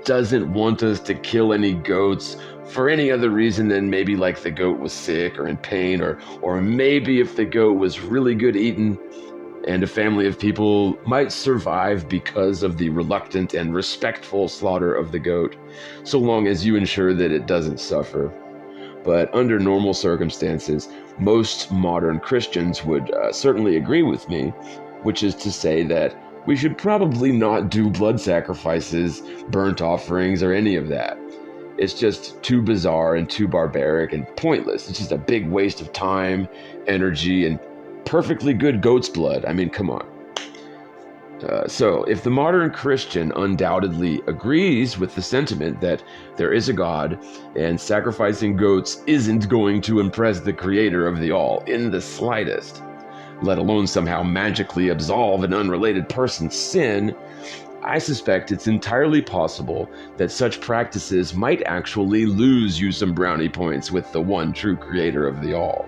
doesn't want us to kill any goats for any other reason than maybe like the goat was sick or in pain, or maybe if the goat was really good eating, and a family of people might survive because of the reluctant and respectful slaughter of the goat, so long as you ensure that it doesn't suffer. But under normal circumstances, most modern Christians would certainly agree with me, which is to say that we should probably not do blood sacrifices, burnt offerings, or any of that. It's just too bizarre and too barbaric and pointless. It's just a big waste of time, energy, and perfectly good goat's blood. I mean, come on. So if the modern Christian undoubtedly agrees with the sentiment that there is a God and sacrificing goats isn't going to impress the creator of the all in the slightest, let alone somehow magically absolve an unrelated person's sin, I suspect it's entirely possible that such practices might actually lose you some brownie points with the one true creator of the all.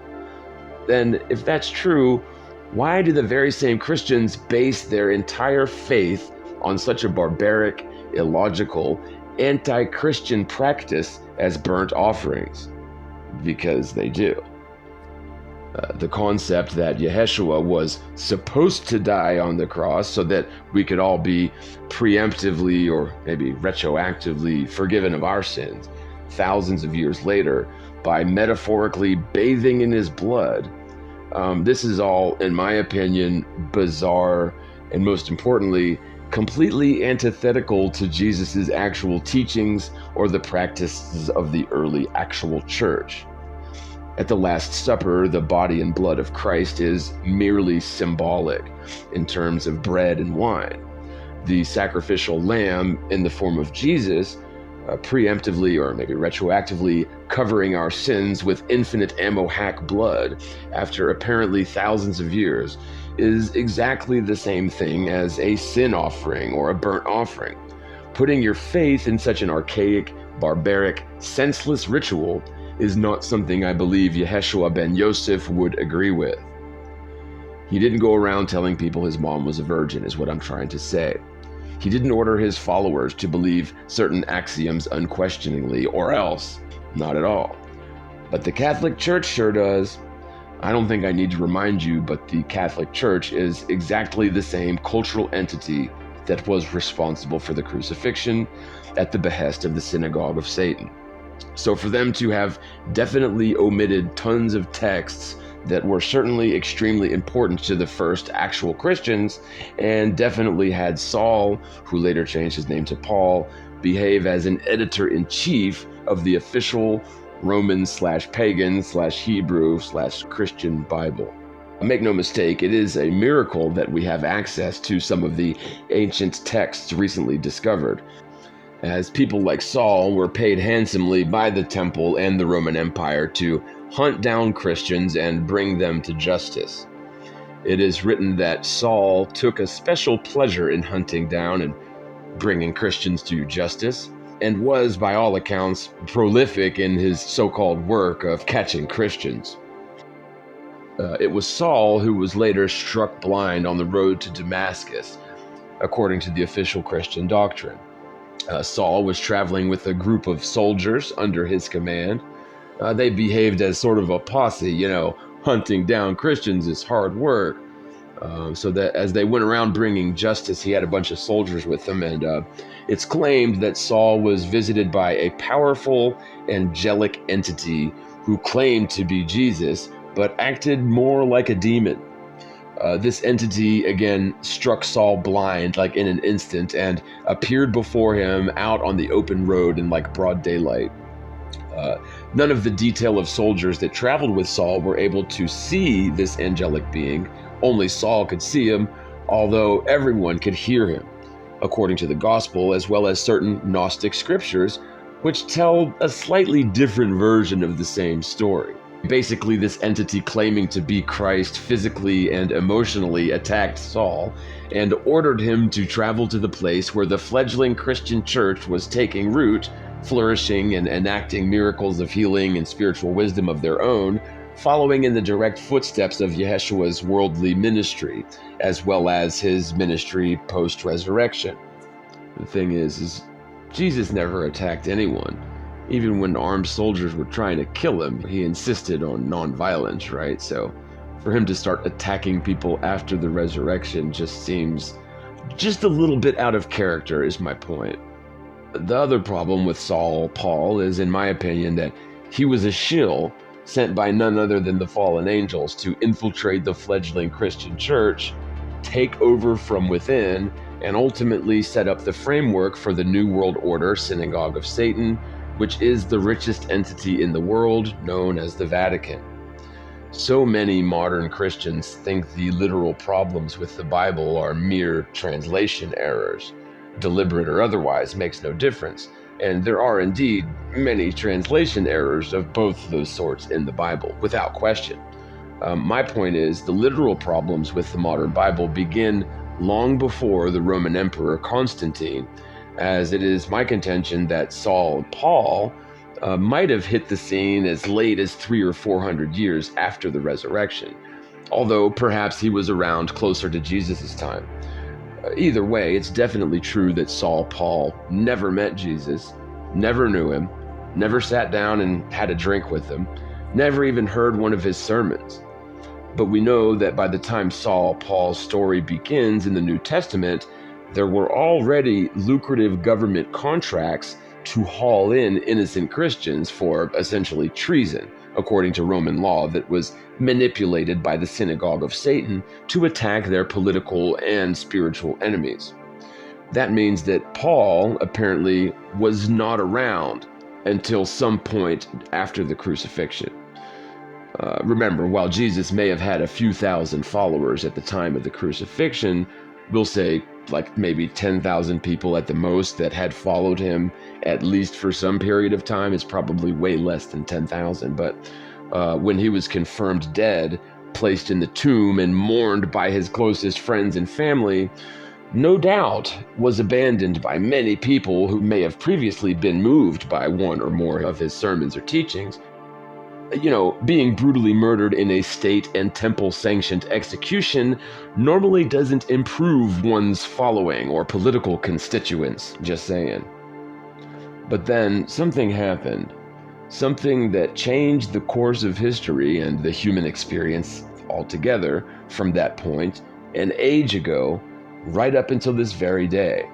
Then, if that's true, why do the very same Christians base their entire faith on such a barbaric, illogical, anti-Christian practice as burnt offerings? Because they do. The concept that Yeshua was supposed to die on the cross so that we could all be preemptively or maybe retroactively forgiven of our sins thousands of years later by metaphorically bathing in his blood. This is all, in my opinion, bizarre and most importantly, completely antithetical to Jesus's actual teachings or the practices of the early actual church. At the Last Supper, the body and blood of Christ is merely symbolic in terms of bread and wine. The sacrificial lamb in the form of Jesus, preemptively or maybe retroactively covering our sins with infinite ammo hack blood after apparently thousands of years, is exactly the same thing as a sin offering or a burnt offering. Putting your faith in such an archaic, barbaric, senseless ritual is not something I believe Yeshua ben Yosef would agree with. He didn't go around telling people his mom was a virgin, is what I'm trying to say. He didn't order his followers to believe certain axioms unquestioningly, or else. Not at all. But the Catholic Church sure does. I don't think I need to remind you, but the Catholic Church is exactly the same cultural entity that was responsible for the crucifixion at the behest of the synagogue of Satan. So for them to have definitely omitted tons of texts that were certainly extremely important to the first actual Christians, and definitely had Saul, who later changed his name to Paul, behave as an editor-in-chief of the official Roman/pagan/Hebrew/Christian Bible. Make no mistake, it is a miracle that we have access to some of the ancient texts recently discovered, as people like Saul were paid handsomely by the temple and the Roman Empire to hunt down Christians and bring them to justice. It is written that Saul took a special pleasure in hunting down and bringing Christians to justice, and was, by all accounts, prolific in his so-called work of catching Christians. It was Saul who was later struck blind on the road to Damascus, according to the official Christian doctrine. Saul was traveling with a group of soldiers under his command. They behaved as sort of a posse, hunting down Christians is hard work. So that as they went around bringing justice, he had a bunch of soldiers with him, and it's claimed that Saul was visited by a powerful angelic entity who claimed to be Jesus, but acted more like a demon. This entity, again, struck Saul blind like in an instant and appeared before him out on the open road in like broad daylight. None of the detail of soldiers that traveled with Saul were able to see this angelic being. Only Saul could see him, although everyone could hear him, according to the gospel, as well as certain Gnostic scriptures, which tell a slightly different version of the same story. Basically, this entity claiming to be Christ physically and emotionally attacked Saul and ordered him to travel to the place where the fledgling Christian church was taking root, flourishing and enacting miracles of healing and spiritual wisdom of their own, following in the direct footsteps of Yeshua's worldly ministry, as well as his ministry post-resurrection. The thing is Jesus never attacked anyone. Even when armed soldiers were trying to kill him, he insisted on nonviolence, right? So for him to start attacking people after the resurrection just seems just a little bit out of character, is my point. The other problem with Paul is, in my opinion, that he was a shill sent by none other than the fallen angels to infiltrate the fledgling Christian church, take over from within, and ultimately set up the framework for the New World Order Synagogue of Satan, which is the richest entity in the world, known as the Vatican. So many modern Christians think the literal problems with the Bible are mere translation errors. Deliberate or otherwise makes no difference, and there are indeed many translation errors of both those sorts in the Bible, without question. My point is, the literal problems with the modern Bible begin long before the Roman Emperor Constantine, as it is my contention that Paul might have hit the scene as late as 300 or 400 years after the resurrection, although perhaps he was around closer to Jesus' time. Either way, it's definitely true that Paul never met Jesus, never knew him, never sat down and had a drink with him, never even heard one of his sermons. But we know that by the time Paul's story begins in the New Testament, there were already lucrative government contracts to haul in innocent Christians for essentially treason, according to Roman law that was manipulated by the synagogue of Satan to attack their political and spiritual enemies. That means that Paul apparently was not around until some point after the crucifixion. Remember, while Jesus may have had a few thousand followers at the time of the crucifixion, we'll say like maybe 10,000 people at the most that had followed him at least for some period of time. It's probably way less than 10,000, but when he was confirmed dead, placed in the tomb and mourned by his closest friends and family, no doubt was abandoned by many people who may have previously been moved by one or more of his sermons or teachings. Being brutally murdered in a state and temple-sanctioned execution normally doesn't improve one's following or political constituents, just saying. But then something happened. Something that changed the course of history and the human experience altogether from that point, an age ago, right up until this very day.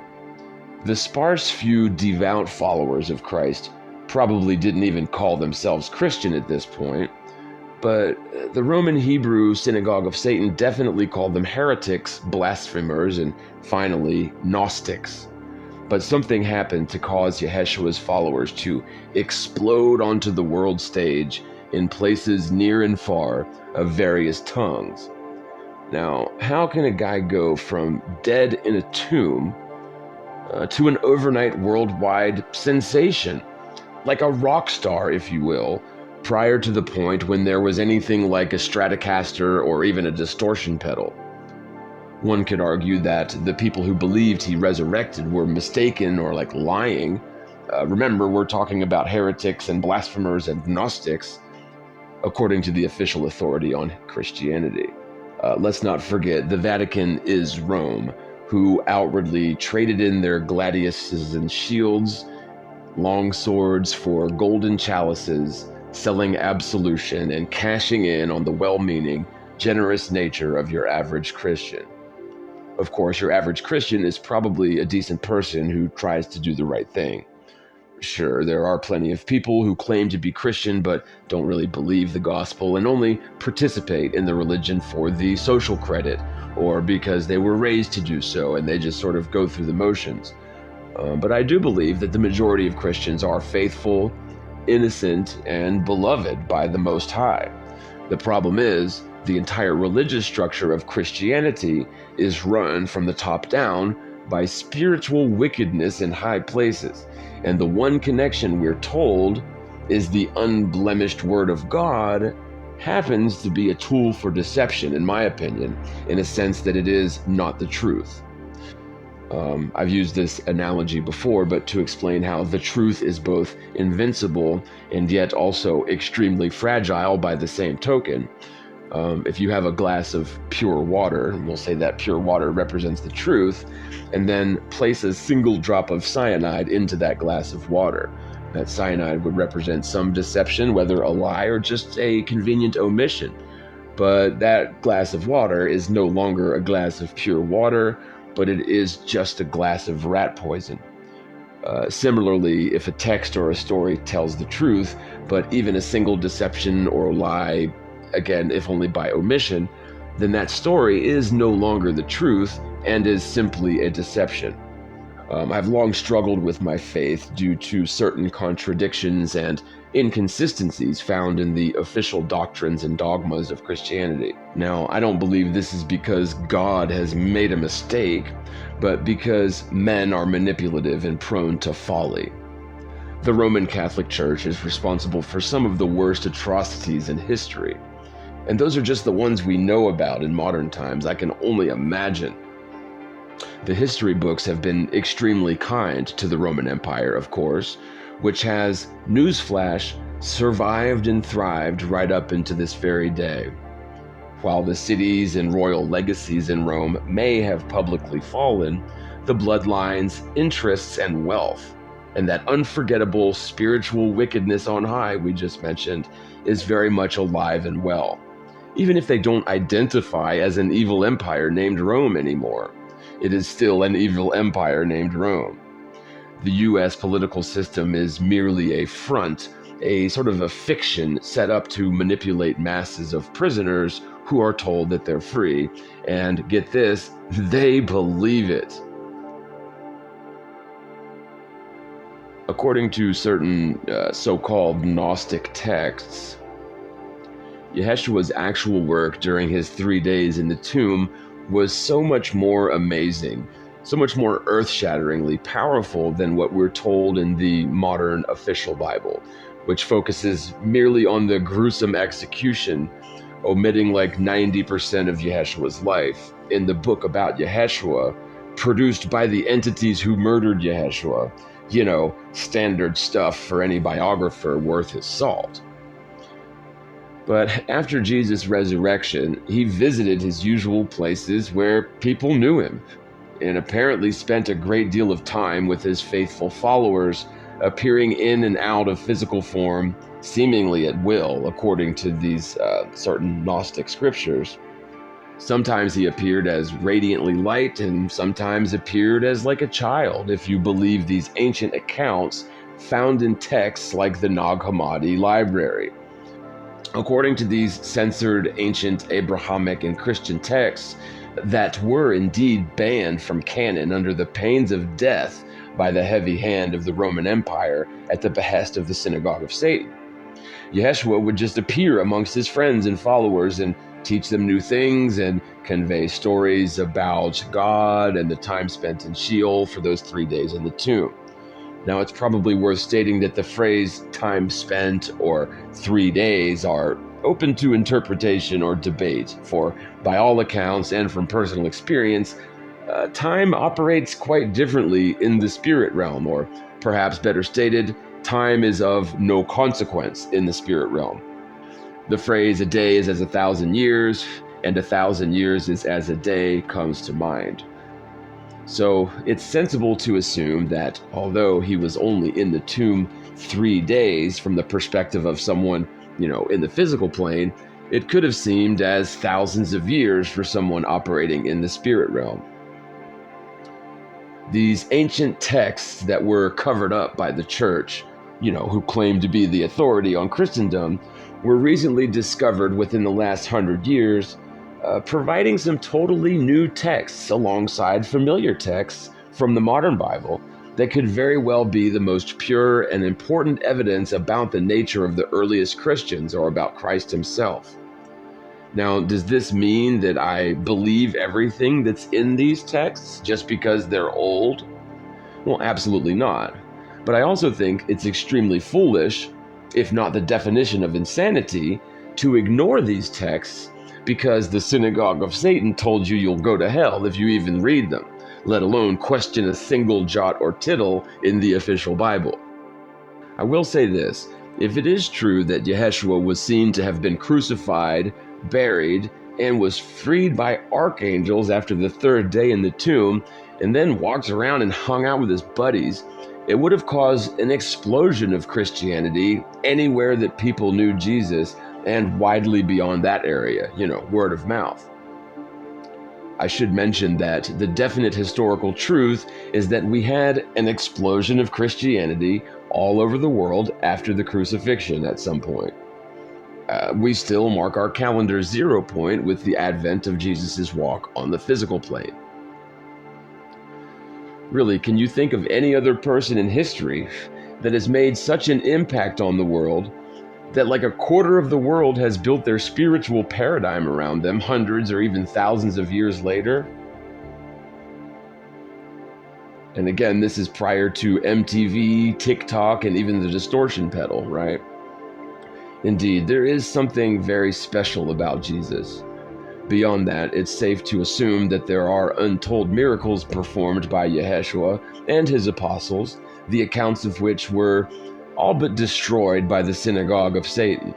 The sparse few devout followers of Christ probably didn't even call themselves Christian at this point, but the Roman Hebrew synagogue of Satan definitely called them heretics, blasphemers, and finally, Gnostics. But something happened to cause Yeshua's followers to explode onto the world stage in places near and far of various tongues. Now, how can a guy go from dead in a tomb to an overnight worldwide sensation? Like a rock star, if you will, prior to the point when there was anything like a Stratocaster or even a distortion pedal. One could argue that the people who believed he resurrected were mistaken or lying. Remember, we're talking about heretics and blasphemers and Gnostics, according to the official authority on Christianity. Let's not forget, the Vatican is Rome, who outwardly traded in their gladiuses and shields, long swords for golden chalices, selling absolution and cashing in on the well-meaning, generous nature of your average Christian. Of course, your average Christian is probably a decent person who tries to do the right thing. Sure, there are plenty of people who claim to be Christian but don't really believe the gospel and only participate in the religion for the social credit or because they were raised to do so and they just sort of go through the motions. But I do believe that the majority of Christians are faithful, innocent, and beloved by the Most High. The problem is, the entire religious structure of Christianity is run from the top down by spiritual wickedness in high places. And the one connection we're told is the unblemished Word of God happens to be a tool for deception, in my opinion, in a sense that it is not the truth. I've used this analogy before, but to explain how the truth is both invincible and yet also extremely fragile by the same token. If you have a glass of pure water, and we'll say that pure water represents the truth, and then place a single drop of cyanide into that glass of water. That cyanide would represent some deception, whether a lie or just a convenient omission. But that glass of water is no longer a glass of pure water, but it is just a glass of rat poison. Similarly, if a text or a story tells the truth, but even a single deception or lie, again, if only by omission, then that story is no longer the truth and is simply a deception. I've long struggled with my faith due to certain contradictions and inconsistencies found in the official doctrines and dogmas of Christianity. Now, I don't believe this is because God has made a mistake, but because men are manipulative and prone to folly. The Roman Catholic Church is responsible for some of the worst atrocities in history. And those are just the ones we know about in modern times. I can only imagine. The history books have been extremely kind to the Roman Empire, of course, which has, newsflash, survived and thrived right up into this very day. While the cities and royal legacies in Rome may have publicly fallen, the bloodlines, interests, and wealth, and that unforgettable spiritual wickedness on high we just mentioned, is very much alive and well. Even if they don't identify as an evil empire named Rome anymore, it is still an evil empire named Rome. The US political system is merely a front, a sort of a fiction set up to manipulate masses of prisoners who are told that they're free. And get this, they believe it. According to certain so-called Gnostic texts, Yeshua's actual work during his 3 days in the tomb was so much more amazing, so much more earth-shatteringly powerful than what we're told in the modern official Bible, which focuses merely on the gruesome execution, omitting like 90% of Yeshua's life. In the book about Yeshua, produced by the entities who murdered Yeshua. Standard stuff for any biographer worth his salt. But after Jesus' resurrection, he visited his usual places where people knew him, and apparently spent a great deal of time with his faithful followers, appearing in and out of physical form, seemingly at will, according to these certain Gnostic scriptures. Sometimes he appeared as radiantly light, and sometimes appeared as like a child, if you believe these ancient accounts found in texts like the Nag Hammadi library. According to these censored ancient Abrahamic and Christian texts that were indeed banned from canon under the pains of death by the heavy hand of the Roman Empire at the behest of the synagogue of Satan, Yeshua would just appear amongst his friends and followers and teach them new things and convey stories about God and the time spent in Sheol for those 3 days in the tomb. Now, it's probably worth stating that the phrase time spent or 3 days are open to interpretation or debate, for by all accounts and from personal experience, time operates quite differently in the spirit realm, or perhaps better stated, time is of no consequence in the spirit realm. The phrase "a day is as 1,000 years" and 1,000 years is as a day comes to mind. So it's sensible to assume that although he was only in the tomb 3 days from the perspective of someone, in the physical plane, it could have seemed as thousands of years for someone operating in the spirit realm. These ancient texts that were covered up by the church, who claimed to be the authority on Christendom, were recently discovered within the last 100 years, providing some totally new texts alongside familiar texts from the modern Bible that could very well be the most pure and important evidence about the nature of the earliest Christians or about Christ himself. Now, does this mean that I believe everything that's in these texts just because they're old? Well, absolutely not. But I also think it's extremely foolish, if not the definition of insanity, to ignore these texts because the synagogue of Satan told you you'll go to hell if you even read them, let alone question a single jot or tittle in the official Bible. I will say this, if it is true that Yeshua was seen to have been crucified, buried, and was freed by archangels after the 3rd day in the tomb, and then walked around and hung out with his buddies, it would have caused an explosion of Christianity anywhere that people knew Jesus, and widely beyond that area, word of mouth. I should mention that the definite historical truth is that we had an explosion of Christianity all over the world after the crucifixion at some point. We still mark our calendar 0 point with the advent of Jesus' walk on the physical plane. Really, can you think of any other person in history that has made such an impact on the world that like a quarter of the world has built their spiritual paradigm around them hundreds or even thousands of years later? And again, this is prior to MTV, TikTok, and even the distortion pedal, right? Indeed, there is something very special about Jesus. Beyond that, it's safe to assume that there are untold miracles performed by Yeshua and his apostles, the accounts of which were all but destroyed by the synagogue of Satan.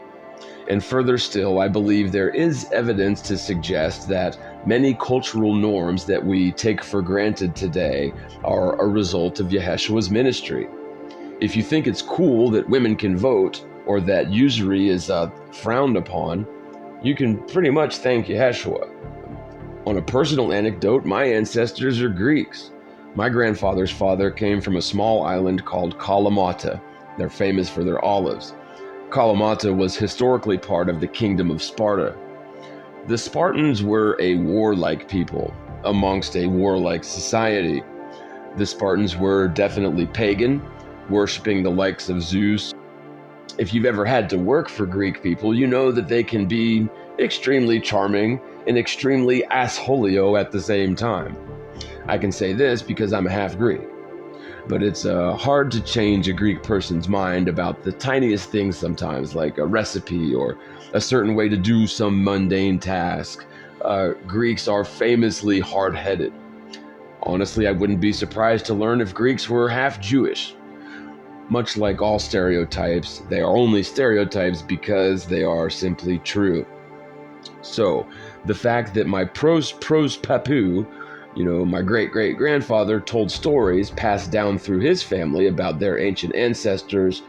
And further still, I believe there is evidence to suggest that many cultural norms that we take for granted today are a result of Yeshua's ministry. If you think it's cool that women can vote, or that usury is frowned upon, you can pretty much thank Yeshua. On a personal anecdote, my ancestors are Greeks. My grandfather's father came from a small island called Kalamata. They're famous for their olives. Kalamata was historically part of the kingdom of Sparta. The Spartans were a warlike people amongst a warlike society. The Spartans were definitely pagan, worshipping the likes of Zeus. If you've ever had to work for Greek people, you know that they can be extremely charming and extremely assholio at the same time. I can say this because I'm a half Greek. But it's hard to change a Greek person's mind about the tiniest things sometimes, like a recipe or a certain way to do some mundane task. Greeks are famously hard-headed. Honestly, I wouldn't be surprised to learn if Greeks were half Jewish. Much like all stereotypes, they are only stereotypes because they are simply true. So, the fact that my pros papu, my great-great-grandfather told stories passed down through his family about their ancient ancestors,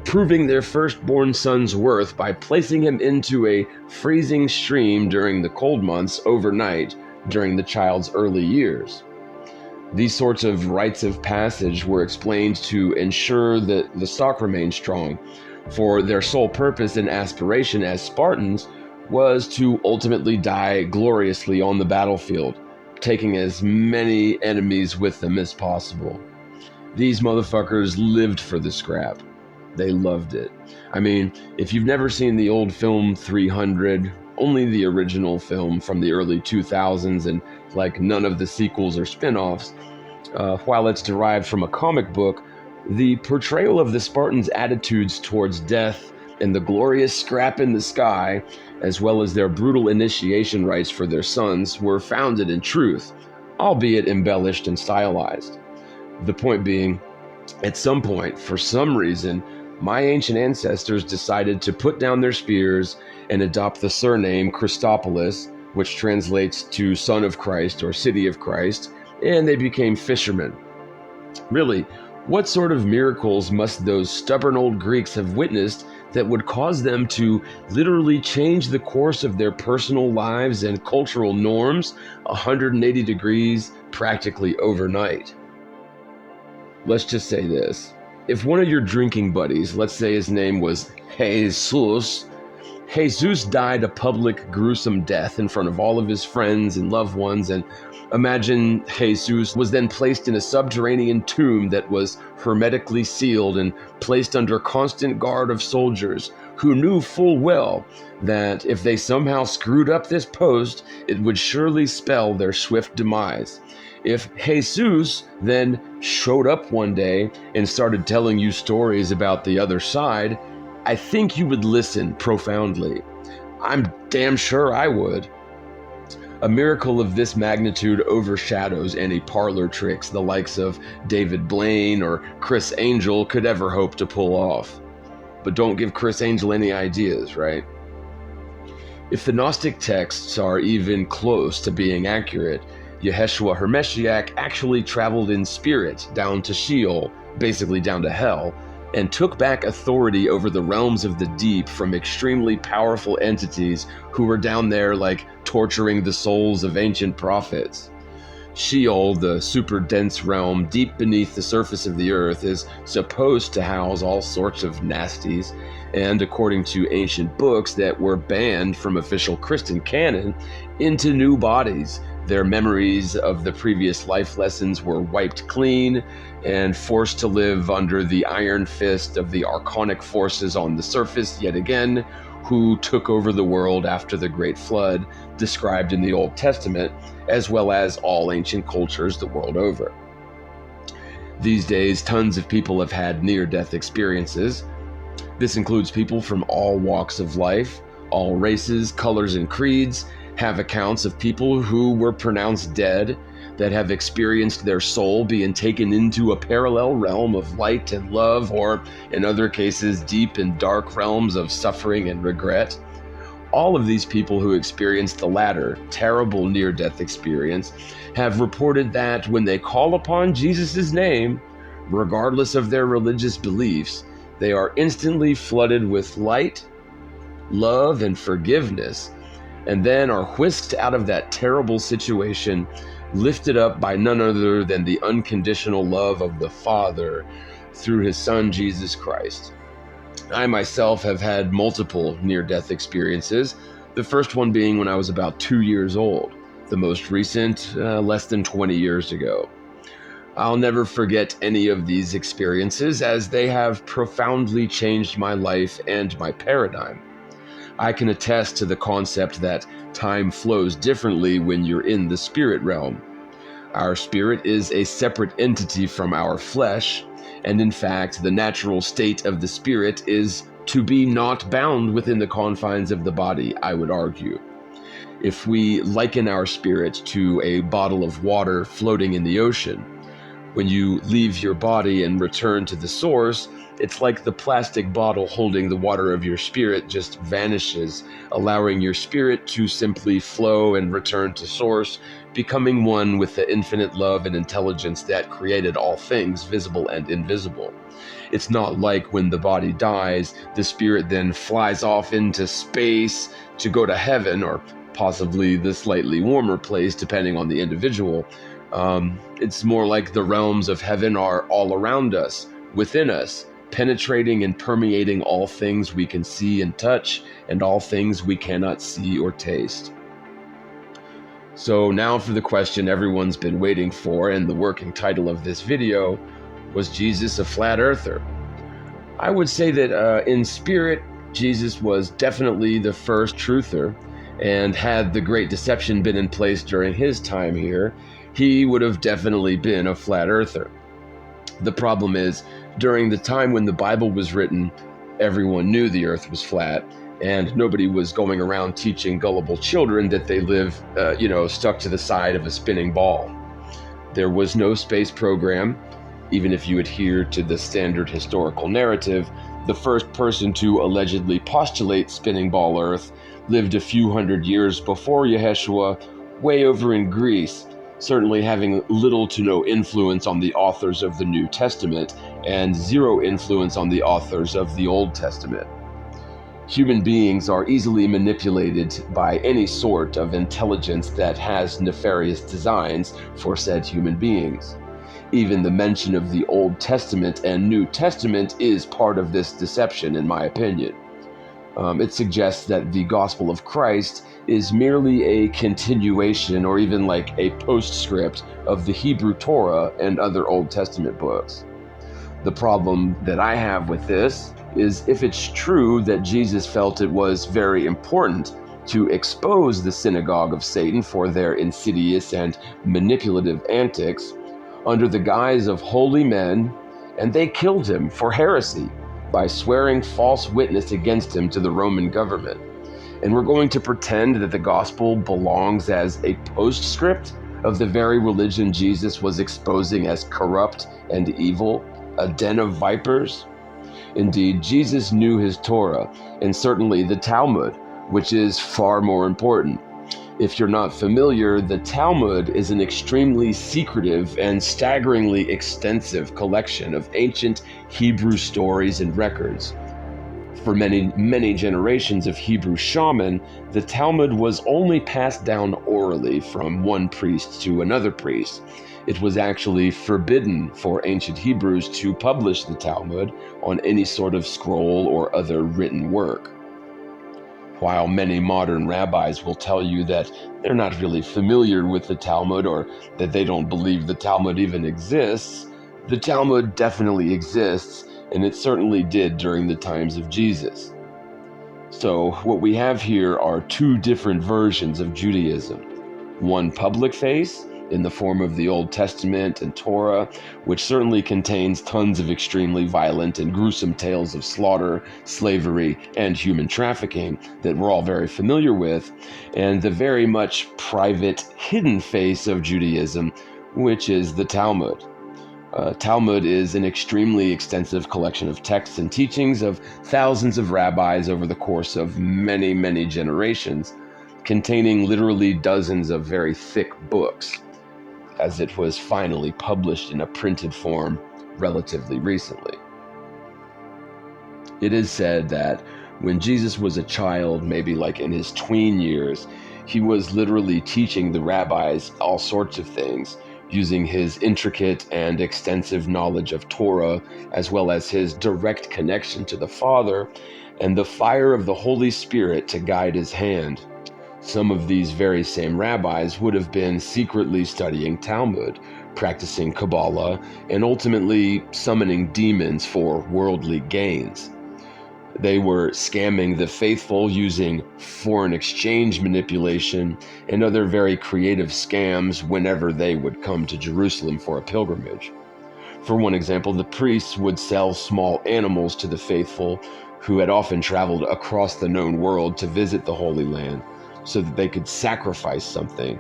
proving their firstborn son's worth by placing him into a freezing stream during the cold months overnight during the child's early years. These sorts of rites of passage were explained to ensure that the stock remained strong, for their sole purpose and aspiration as Spartans was to ultimately die gloriously on the battlefield, taking as many enemies with them as possible. These motherfuckers lived for the scrap. They loved it. I mean, if you've never seen the old film 300, only the original film from the early 2000s and like none of the sequels or spin-offs, while it's derived from a comic book, the portrayal of the Spartans' attitudes towards death and the glorious scrap in the sky, as well as their brutal initiation rites for their sons, were founded in truth, albeit embellished and stylized. The point being, at some point, for some reason, my ancient ancestors decided to put down their spears and adopt the surname Christopolis, which translates to Son of Christ or City of Christ, and they became fishermen. Really, what sort of miracles must those stubborn old Greeks have witnessed that would cause them to literally change the course of their personal lives and cultural norms 180 degrees practically overnight? Let's just say this. If one of your drinking buddies, let's say his name was Jesus died a public, gruesome death in front of all of his friends and loved ones, and imagine Jesus was then placed in a subterranean tomb that was hermetically sealed and placed under constant guard of soldiers who knew full well that if they somehow screwed up this post, it would surely spell their swift demise. If Jesus then showed up one day and started telling you stories about the other side, I think you would listen profoundly. I'm damn sure I would. A miracle of this magnitude overshadows any parlor tricks the likes of David Blaine or Chris Angel could ever hope to pull off. But don't give Chris Angel any ideas, right? If the Gnostic texts are even close to being accurate, Yeshua Hermeshiach actually traveled in spirit down to Sheol, basically down to hell, and took back authority over the realms of the deep from extremely powerful entities who were down there like torturing the souls of ancient prophets. Sheol, the super dense realm deep beneath the surface of the earth, is supposed to house all sorts of nasties, and according to ancient books that were banned from official Christian canon, into new bodies. Their memories of the previous life lessons were wiped clean and forced to live under the iron fist of the archonic forces on the surface yet again, who took over the world after the Great Flood, described in the Old Testament, as well as all ancient cultures the world over. These days, tons of people have had near-death experiences. This includes people from all walks of life, all races, colors, and creeds, have accounts of people who were pronounced dead, that have experienced their soul being taken into a parallel realm of light and love, or in other cases, deep and dark realms of suffering and regret. All of these people who experienced the latter, terrible near-death experience, have reported that when they call upon Jesus' name, regardless of their religious beliefs, they are instantly flooded with light, love, and forgiveness, and then are whisked out of that terrible situation, lifted up by none other than the unconditional love of the Father through his Son, Jesus Christ. I myself have had multiple near-death experiences, the first one being when I was about 2 years old, the most recent less than 20 years ago. I'll never forget any of these experiences, as they have profoundly changed my life and my paradigm. I can attest to the concept that time flows differently when you're in the spirit realm. Our spirit is a separate entity from our flesh, and in fact, the natural state of the spirit is to be not bound within the confines of the body, I would argue. If we liken our spirit to a bottle of water floating in the ocean, when you leave your body and return to the source, it's like the plastic bottle holding the water of your spirit just vanishes, allowing your spirit to simply flow and return to source, becoming one with the infinite love and intelligence that created all things, visible and invisible. It's not like when the body dies, the spirit then flies off into space to go to heaven, or possibly the slightly warmer place, depending on the individual. It's more like the realms of heaven are all around us, within us, penetrating and permeating all things we can see and touch, and all things we cannot see or taste. So now for the question everyone's been waiting for, and the working title of this video: was Jesus a flat earther? I would say that in spirit, Jesus was definitely the first truther, and had the Great Deception been in place during his time here, he would have definitely been a flat earther. The problem is, during the time when the Bible was written, everyone knew the earth was flat, and nobody was going around teaching gullible children that they live, stuck to the side of a spinning ball. There was no space program. Even if you adhere to the standard historical narrative, the first person to allegedly postulate spinning ball earth lived a few hundred years before Yeshua, way over in Greece, certainly having little to no influence on the authors of the New Testament and zero influence on the authors of the Old Testament. Human beings are easily manipulated by any sort of intelligence that has nefarious designs for said human beings. Even the mention of the Old Testament and New Testament is part of this deception, in my opinion. It suggests that the gospel of Christ is merely a continuation, or even like a postscript, of the Hebrew Torah and other Old Testament books. The problem that I have with this is, if it's true that Jesus felt it was very important to expose the synagogue of Satan for their insidious and manipulative antics under the guise of holy men, and they killed him for heresy by swearing false witness against him to the Roman government, and we're going to pretend that the gospel belongs as a postscript of the very religion Jesus was exposing as corrupt and evil, a den of vipers? Indeed, Jesus knew his Torah, and certainly the Talmud, which is far more important. If you're not familiar, the Talmud is an extremely secretive and staggeringly extensive collection of ancient Hebrew stories and records. For many, many generations of Hebrew shaman, the Talmud was only passed down orally from one priest to another priest. It was actually forbidden for ancient Hebrews to publish the Talmud on any sort of scroll or other written work. While many modern rabbis will tell you that they're not really familiar with the Talmud, or that they don't believe the Talmud even exists, the Talmud definitely exists, and it certainly did during the times of Jesus. So what we have here are two different versions of Judaism. One public face, in the form of the Old Testament and Torah, which certainly contains tons of extremely violent and gruesome tales of slaughter, slavery, and human trafficking that we're all very familiar with, and the very much private, hidden face of Judaism, which is the Talmud. Talmud is an extremely extensive collection of texts and teachings of thousands of rabbis over the course of many, many generations, containing literally dozens of very thick books, as it was finally published in a printed form relatively recently. It is said that when Jesus was a child, maybe like in his tween years, he was literally teaching the rabbis all sorts of things, using his intricate and extensive knowledge of Torah, as well as his direct connection to the Father, and the fire of the Holy Spirit to guide his hand. Some of these very same rabbis would have been secretly studying Talmud, practicing Kabbalah, and ultimately summoning demons for worldly gains. They were scamming the faithful using foreign exchange manipulation and other very creative scams whenever they would come to Jerusalem for a pilgrimage. For one example, the priests would sell small animals to the faithful, who had often traveled across the known world to visit the Holy Land, so that they could sacrifice something.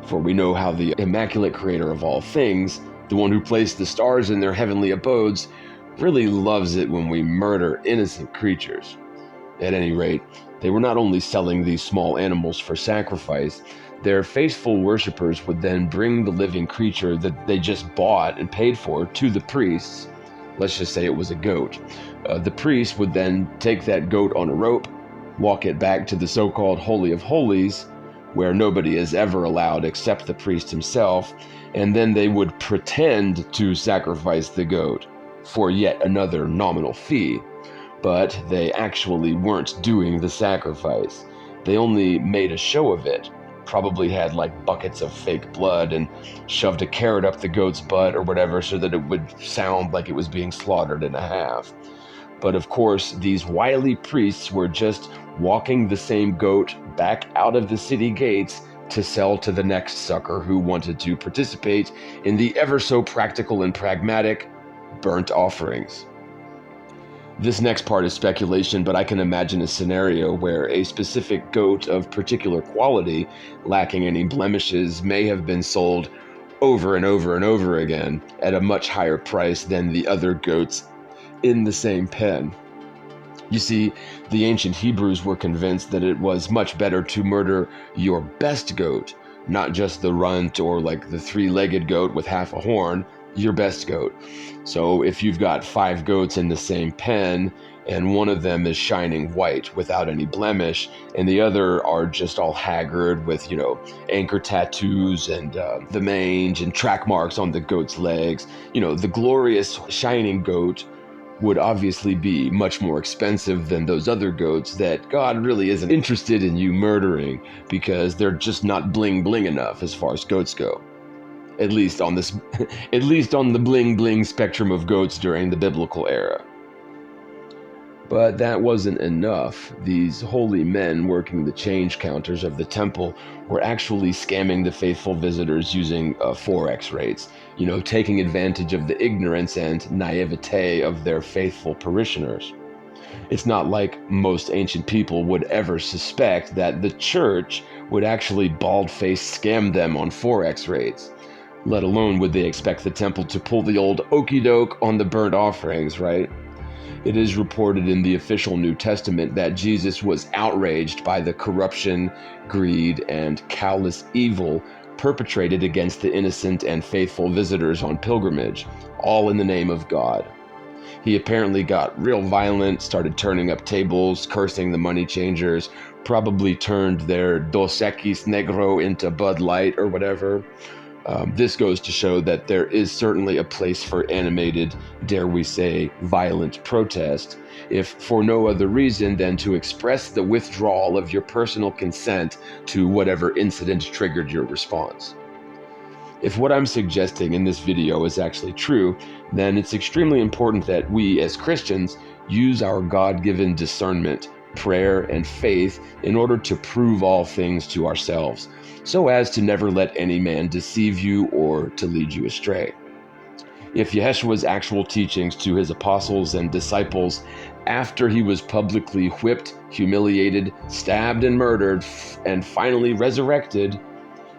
For we know how the immaculate creator of all things, the one who placed the stars in their heavenly abodes, really loves it when we murder innocent creatures. At any rate, they were not only selling these small animals for sacrifice, their faithful worshippers would then bring the living creature that they just bought and paid for to the priests. Let's just say it was a goat. The priest would then take that goat on a rope, walk it back to the so-called Holy of Holies, where nobody is ever allowed except the priest himself, and then they would pretend to sacrifice the goat for yet another nominal fee. But they actually weren't doing the sacrifice. They only made a show of it, probably had like buckets of fake blood and shoved a carrot up the goat's butt or whatever so that it would sound like it was being slaughtered in half. But of course, these wily priests were just walking the same goat back out of the city gates to sell to the next sucker who wanted to participate in the ever so practical and pragmatic burnt offerings. This next part is speculation, but I can imagine a scenario where a specific goat of particular quality, lacking any blemishes, may have been sold over and over and over again at a much higher price than the other goats in the same pen. You see, the ancient Hebrews were convinced that it was much better to murder your best goat, not just the runt or like the three-legged goat with half a horn, your best goat. So if you've got 5 goats in the same pen and one of them is shining white without any blemish and the other are just all haggard with, anchor tattoos and the mange and track marks on the goat's legs, the glorious shining goat would obviously be much more expensive than those other goats that God really isn't interested in you murdering because they're just not bling bling enough as far as goats go. At least on the bling bling spectrum of goats during the biblical era. But that wasn't enough. These holy men working the change counters of the temple were actually scamming the faithful visitors using forex rates, taking advantage of the ignorance and naivete of their faithful parishioners. It's not like most ancient people would ever suspect that the church would actually bald-faced scam them on forex rates. Let alone would they expect the temple to pull the old okey doke on the burnt offerings, right? It is reported in the official New Testament that Jesus was outraged by the corruption, greed, and callous evil perpetrated against the innocent and faithful visitors on pilgrimage, all in the name of God. He apparently got real violent, started turning up tables, cursing the money changers, probably turned their Dos Equis Negro into Bud Light or whatever. This goes to show that there is certainly a place for animated, dare we say, violent protest, if for no other reason than to express the withdrawal of your personal consent to whatever incident triggered your response. If what I'm suggesting in this video is actually true, then it's extremely important that we as Christians use our God-given discernment, prayer, and faith in order to prove all things to ourselves, so as to never let any man deceive you or to lead you astray. If Yeshua's actual teachings to his apostles and disciples after he was publicly whipped, humiliated, stabbed, and murdered, and finally resurrected,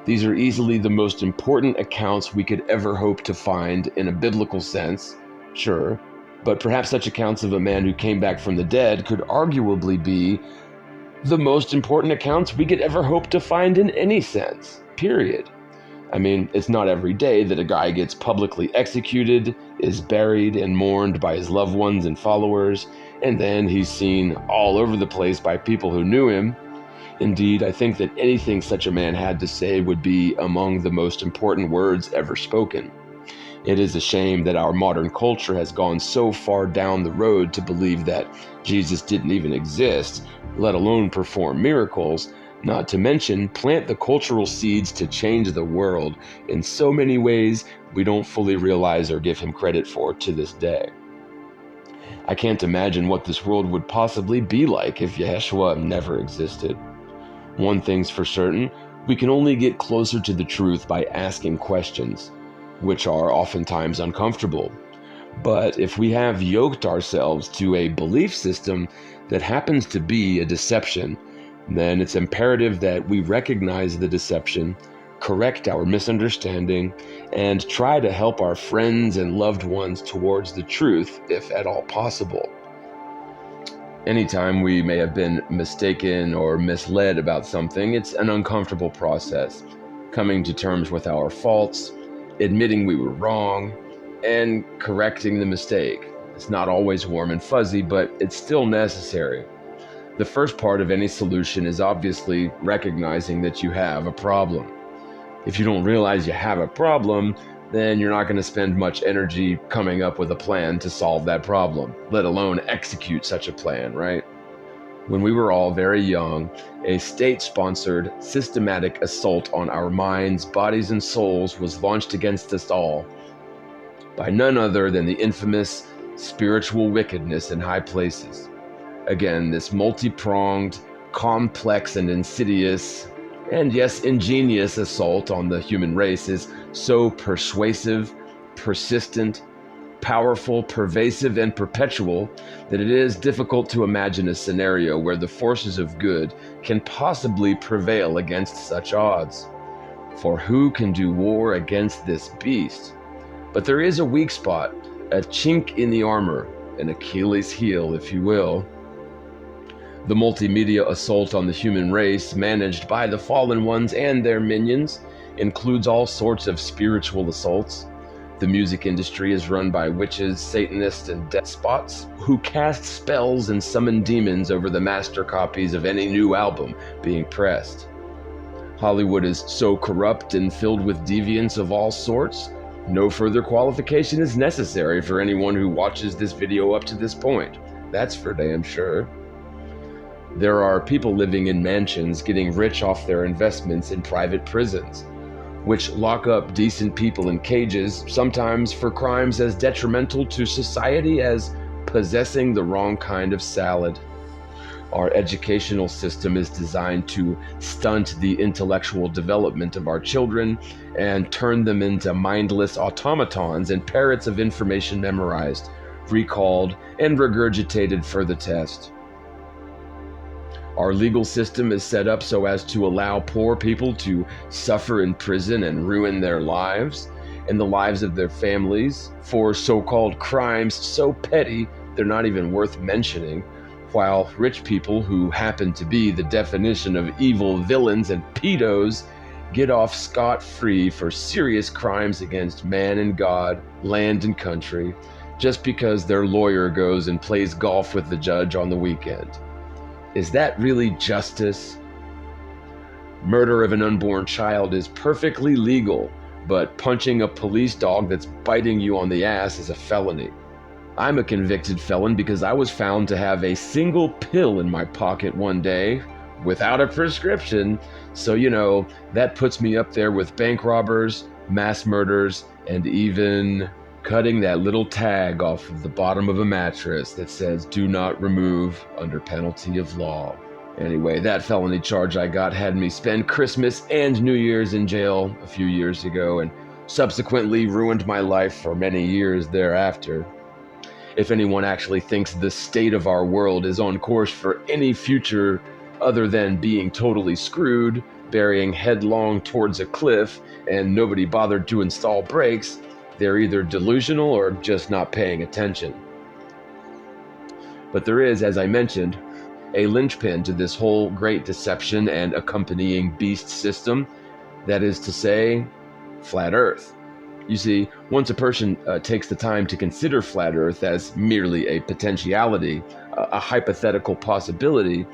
these are easily the most important accounts we could ever hope to find in a biblical sense, sure, but perhaps such accounts of a man who came back from the dead could arguably be the most important accounts we could ever hope to find in any sense, period. I mean, it's not every day that a guy gets publicly executed, is buried and mourned by his loved ones and followers, and then he's seen all over the place by people who knew him. Indeed, I think that anything such a man had to say would be among the most important words ever spoken. It is a shame that our modern culture has gone so far down the road to believe that Jesus didn't even exist, let alone perform miracles, not to mention plant the cultural seeds to change the world in so many ways we don't fully realize or give him credit for to this day. I can't imagine what this world would possibly be like if Yeshua never existed. One thing's for certain, we can only get closer to the truth by asking questions, which are oftentimes uncomfortable. But if we have yoked ourselves to a belief system that happens to be a deception, then it's imperative that we recognize the deception, correct our misunderstanding, and try to help our friends and loved ones towards the truth, if at all possible. Anytime we may have been mistaken or misled about something, it's an uncomfortable process. Coming to terms with our faults, admitting we were wrong, and correcting the mistake. It's not always warm and fuzzy, but it's still necessary. The first part of any solution is obviously recognizing that you have a problem. If you don't realize you have a problem, then you're not going to spend much energy coming up with a plan to solve that problem, let alone execute such a plan, right? When we were all very young, a state-sponsored, systematic assault on our minds, bodies, and souls was launched against us all by none other than the infamous spiritual wickedness in high places. Again, this multi-pronged, complex, and insidious, and yes, ingenious assault on the human race is so persuasive, persistent, powerful, pervasive, and perpetual that it is difficult to imagine a scenario where the forces of good can possibly prevail against such odds. For who can do war against this beast? But there is a weak spot, a chink in the armor, an Achilles heel, if you will. The multimedia assault on the human race, managed by the fallen ones and their minions, includes all sorts of spiritual assaults. The music industry is run by witches, Satanists, and despots who cast spells and summon demons over the master copies of any new album being pressed. Hollywood is so corrupt and filled with deviants of all sorts, no further qualification is necessary for anyone who watches this video up to this point. That's for damn sure. There are people living in mansions getting rich off their investments in private prisons, which lock up decent people in cages, sometimes for crimes as detrimental to society as possessing the wrong kind of salad. Our educational system is designed to stunt the intellectual development of our children and turn them into mindless automatons and parrots of information memorized, recalled, and regurgitated for the test. Our legal system is set up so as to allow poor people to suffer in prison and ruin their lives and the lives of their families for so-called crimes so petty they're not even worth mentioning, while rich people who happen to be the definition of evil villains and pedos get off scot-free for serious crimes against man and God, land and country, just because their lawyer goes and plays golf with the judge on the weekend. Is that really justice? Murder of an unborn child is perfectly legal, but punching a police dog that's biting you on the ass is a felony. I'm a convicted felon because I was found to have a single pill in my pocket one day without a prescription, so that puts me up there with bank robbers, mass murders, and even cutting that little tag off of the bottom of a mattress that says "do not remove under penalty of law." Anyway, that felony charge I got had me spend Christmas and New Year's in jail a few years ago and subsequently ruined my life for many years thereafter. If anyone actually thinks the state of our world is on course for any future other than being totally screwed, burying headlong towards a cliff, and nobody bothered to install brakes, they're either delusional or just not paying attention. But there is, as I mentioned, a linchpin to this whole great deception and accompanying beast system, that is to say, flat Earth. You see, once a person takes the time to consider flat Earth as merely a potentiality, a hypothetical possibility,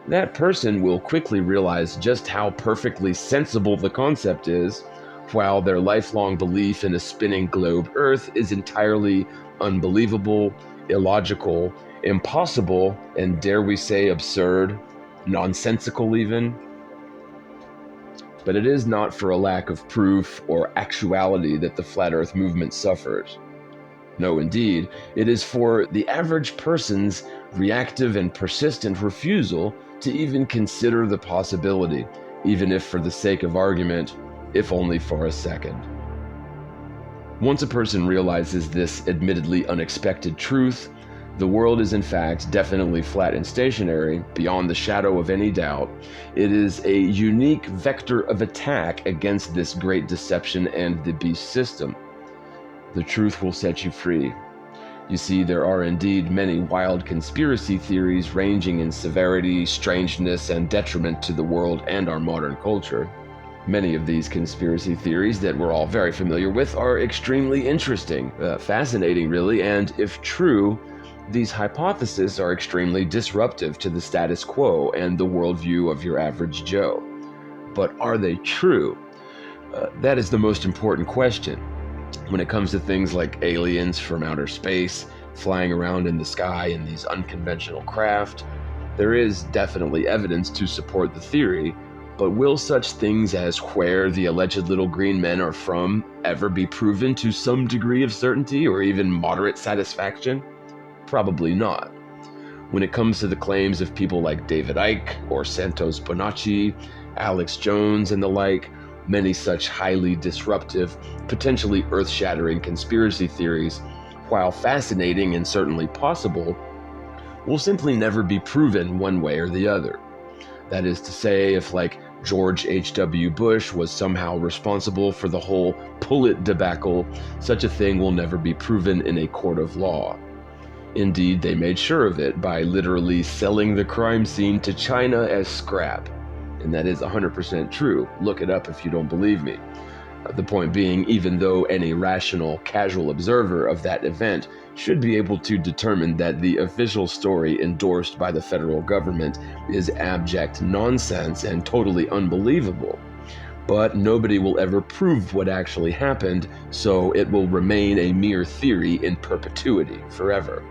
that person will quickly realize just how perfectly sensible the concept is, while their lifelong belief in a spinning globe Earth is entirely unbelievable, illogical, impossible, and dare we say absurd, nonsensical even. But it is not for a lack of proof or actuality that the flat Earth movement suffers. No, indeed, it is for the average person's reactive and persistent refusal to even consider the possibility, even if for the sake of argument, if only for a second. Once a person realizes this admittedly unexpected truth, The world is in fact definitely flat and stationary, beyond the shadow of any doubt. It is a unique vector of attack against this great deception and the beast system. The truth will set you free. You see, there are indeed many wild conspiracy theories ranging in severity, strangeness, and detriment to the world and our modern culture. Many of these conspiracy theories that we're all very familiar with are extremely interesting, fascinating really, and if true, these hypotheses are extremely disruptive to the status quo and the worldview of your average Joe. But are they true? That is the most important question. When it comes to things like aliens from outer space, flying around in the sky in these unconventional craft, there is definitely evidence to support the theory, but will such things as where the alleged little green men are from ever be proven to some degree of certainty or even moderate satisfaction? Probably not. When it comes to the claims of people like David Icke or Santos Bonacci, Alex Jones and the like, many such highly disruptive, potentially earth-shattering conspiracy theories, while fascinating and certainly possible, will simply never be proven one way or the other. That is to say, if like George H.W. Bush was somehow responsible for the whole Pullet debacle, such a thing will never be proven in a court of law. Indeed, they made sure of it by literally selling the crime scene to China as scrap. And that is 100% true. Look it up if you don't believe me. The point being, even though any rational, casual observer of that event should be able to determine that the official story endorsed by the federal government is abject nonsense and totally unbelievable. But nobody will ever prove what actually happened, so it will remain a mere theory in perpetuity, forever.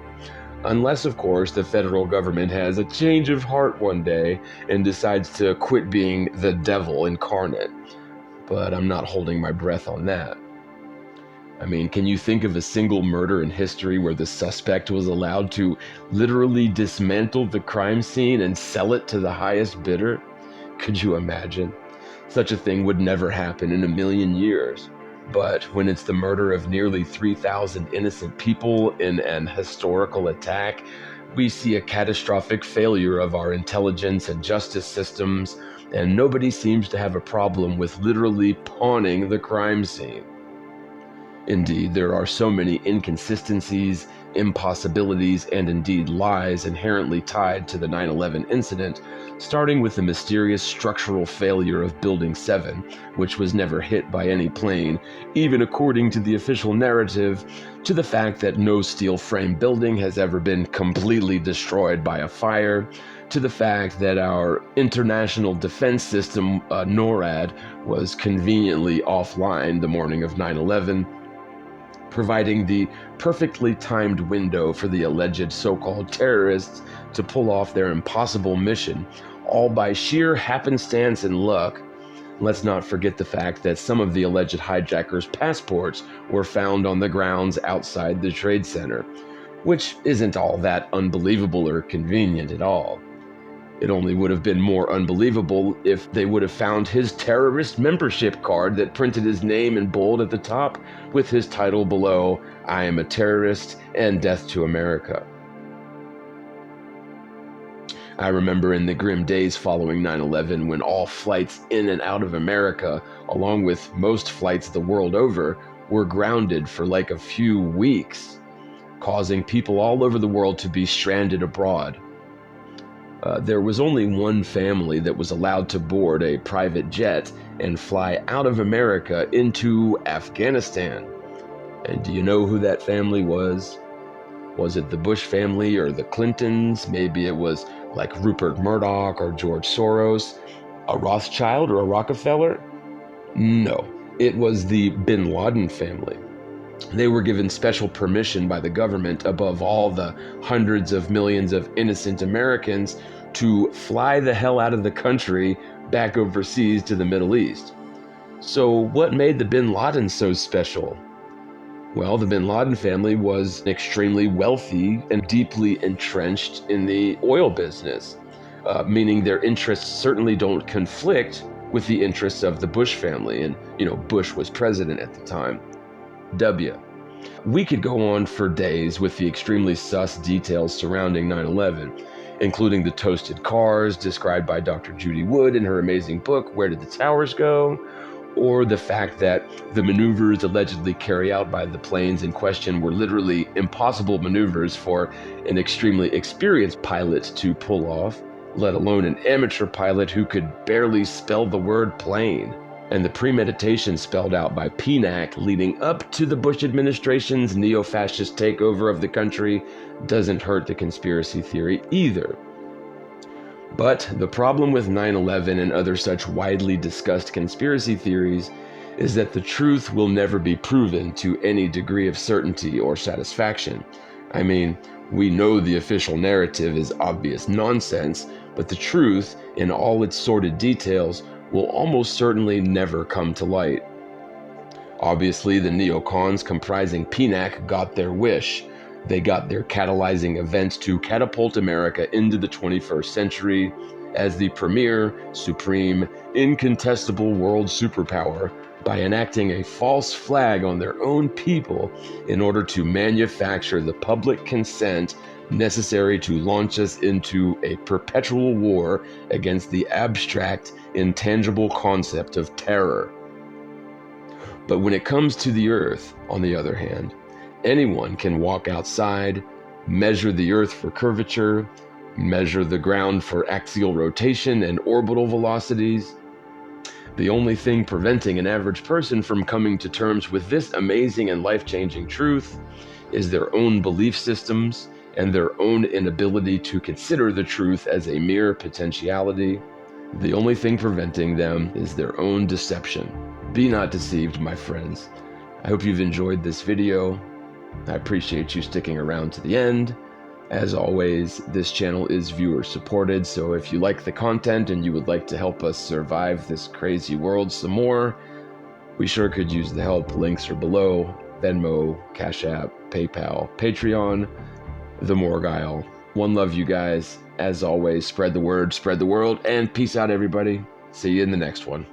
Unless, of course, the federal government has a change of heart one day and decides to quit being the devil incarnate. But I'm not holding my breath on that. I mean, can you think of a single murder in history where the suspect was allowed to literally dismantle the crime scene and sell it to the highest bidder? Could you imagine? Such a thing would never happen in a million years. But when it's the murder of nearly 3,000 innocent people in an historical attack, we see a catastrophic failure of our intelligence and justice systems, and nobody seems to have a problem with literally pawning the crime scene. Indeed, there are so many inconsistencies, impossibilities, and indeed lies inherently tied to the 9/11 incident, starting with the mysterious structural failure of Building 7, which was never hit by any plane, even according to the official narrative, to the fact that no steel frame building has ever been completely destroyed by a fire, to the fact that our international defense system, NORAD, was conveniently offline the morning of 9/11, providing the perfectly timed window for the alleged so-called terrorists to pull off their impossible mission, all by sheer happenstance and luck. Let's not forget the fact that some of the alleged hijackers' passports were found on the grounds outside the Trade Center, which isn't all that unbelievable or convenient at all. It only would have been more unbelievable if they would have found his terrorist membership card that printed his name in bold at the top with his title below, "I am a terrorist and death to America." I remember in the grim days following 9/11 when all flights in and out of America, along with most flights the world over, were grounded for like a few weeks, causing people all over the world to be stranded abroad. There was only one family that was allowed to board a private jet and fly out of America into Afghanistan. And do you know who that family was? Was it the Bush family or the Clintons? Maybe it was like Rupert Murdoch or George Soros, a Rothschild or a Rockefeller? No, it was the Bin Laden family. They were given special permission by the government, above all the hundreds of millions of innocent Americans, to fly the hell out of the country back overseas to the Middle East. So what made the Bin Laden so special? Well, the Bin Laden family was extremely wealthy and deeply entrenched in the oil business, meaning their interests certainly don't conflict with the interests of the Bush family. And, Bush was president at the time. We could go on for days with the extremely sus details surrounding 9/11, including the toasted cars described by Dr. Judy Wood in her amazing book, Where Did the Towers Go? Or the fact that the maneuvers allegedly carried out by the planes in question were literally impossible maneuvers for an extremely experienced pilot to pull off, let alone an amateur pilot who could barely spell the word plane. And the premeditation spelled out by PNAC leading up to the Bush administration's neo-fascist takeover of the country doesn't hurt the conspiracy theory either. But the problem with 9/11 and other such widely discussed conspiracy theories is that the truth will never be proven to any degree of certainty or satisfaction. I mean, we know the official narrative is obvious nonsense, but the truth, in all its sordid details, will almost certainly never come to light. Obviously, the neocons comprising PNAC got their wish. They got their catalyzing event to catapult America into the 21st century as the premier, supreme, incontestable world superpower by enacting a false flag on their own people in order to manufacture the public consent necessary to launch us into a perpetual war against the abstract, intangible concept of terror. But when it comes to the Earth, on the other hand, anyone can walk outside, measure the Earth for curvature, measure the ground for axial rotation and orbital velocities. The only thing preventing an average person from coming to terms with this amazing and life-changing truth is their own belief systems and their own inability to consider the truth as a mere potentiality. The only thing preventing them is their own deception. Be not deceived, my friends. I hope you've enjoyed this video. I appreciate you sticking around to the end. As always, this channel is viewer supported, so if you like the content and you would like to help us survive this crazy world some more, we sure could use the help. Links are below. Venmo, Cash App, PayPal, Patreon, the Morgile. One love, you guys. As always, spread the word, spread the world, and peace out, everybody. See you in the next one.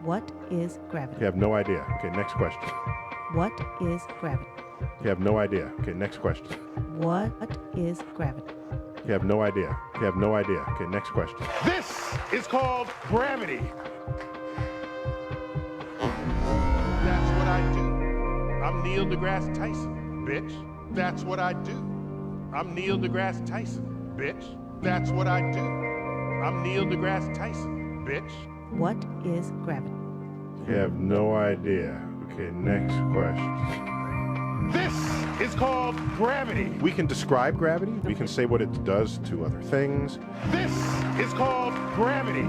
What is gravity? You have no idea. Okay, next question. What is gravity? You have no idea. Okay, next question. What is gravity? You have no idea. You have no idea. Okay, next question. This is called gravity. That's what I do. I'm Neil deGrasse Tyson, bitch. That's what I do. I'm Neil deGrasse Tyson, bitch. That's what I do. I'm Neil deGrasse Tyson, bitch. What is gravity? You have no idea. Okay, next question. This is called gravity. We can describe gravity. We can say what it does to other things. This is called gravity.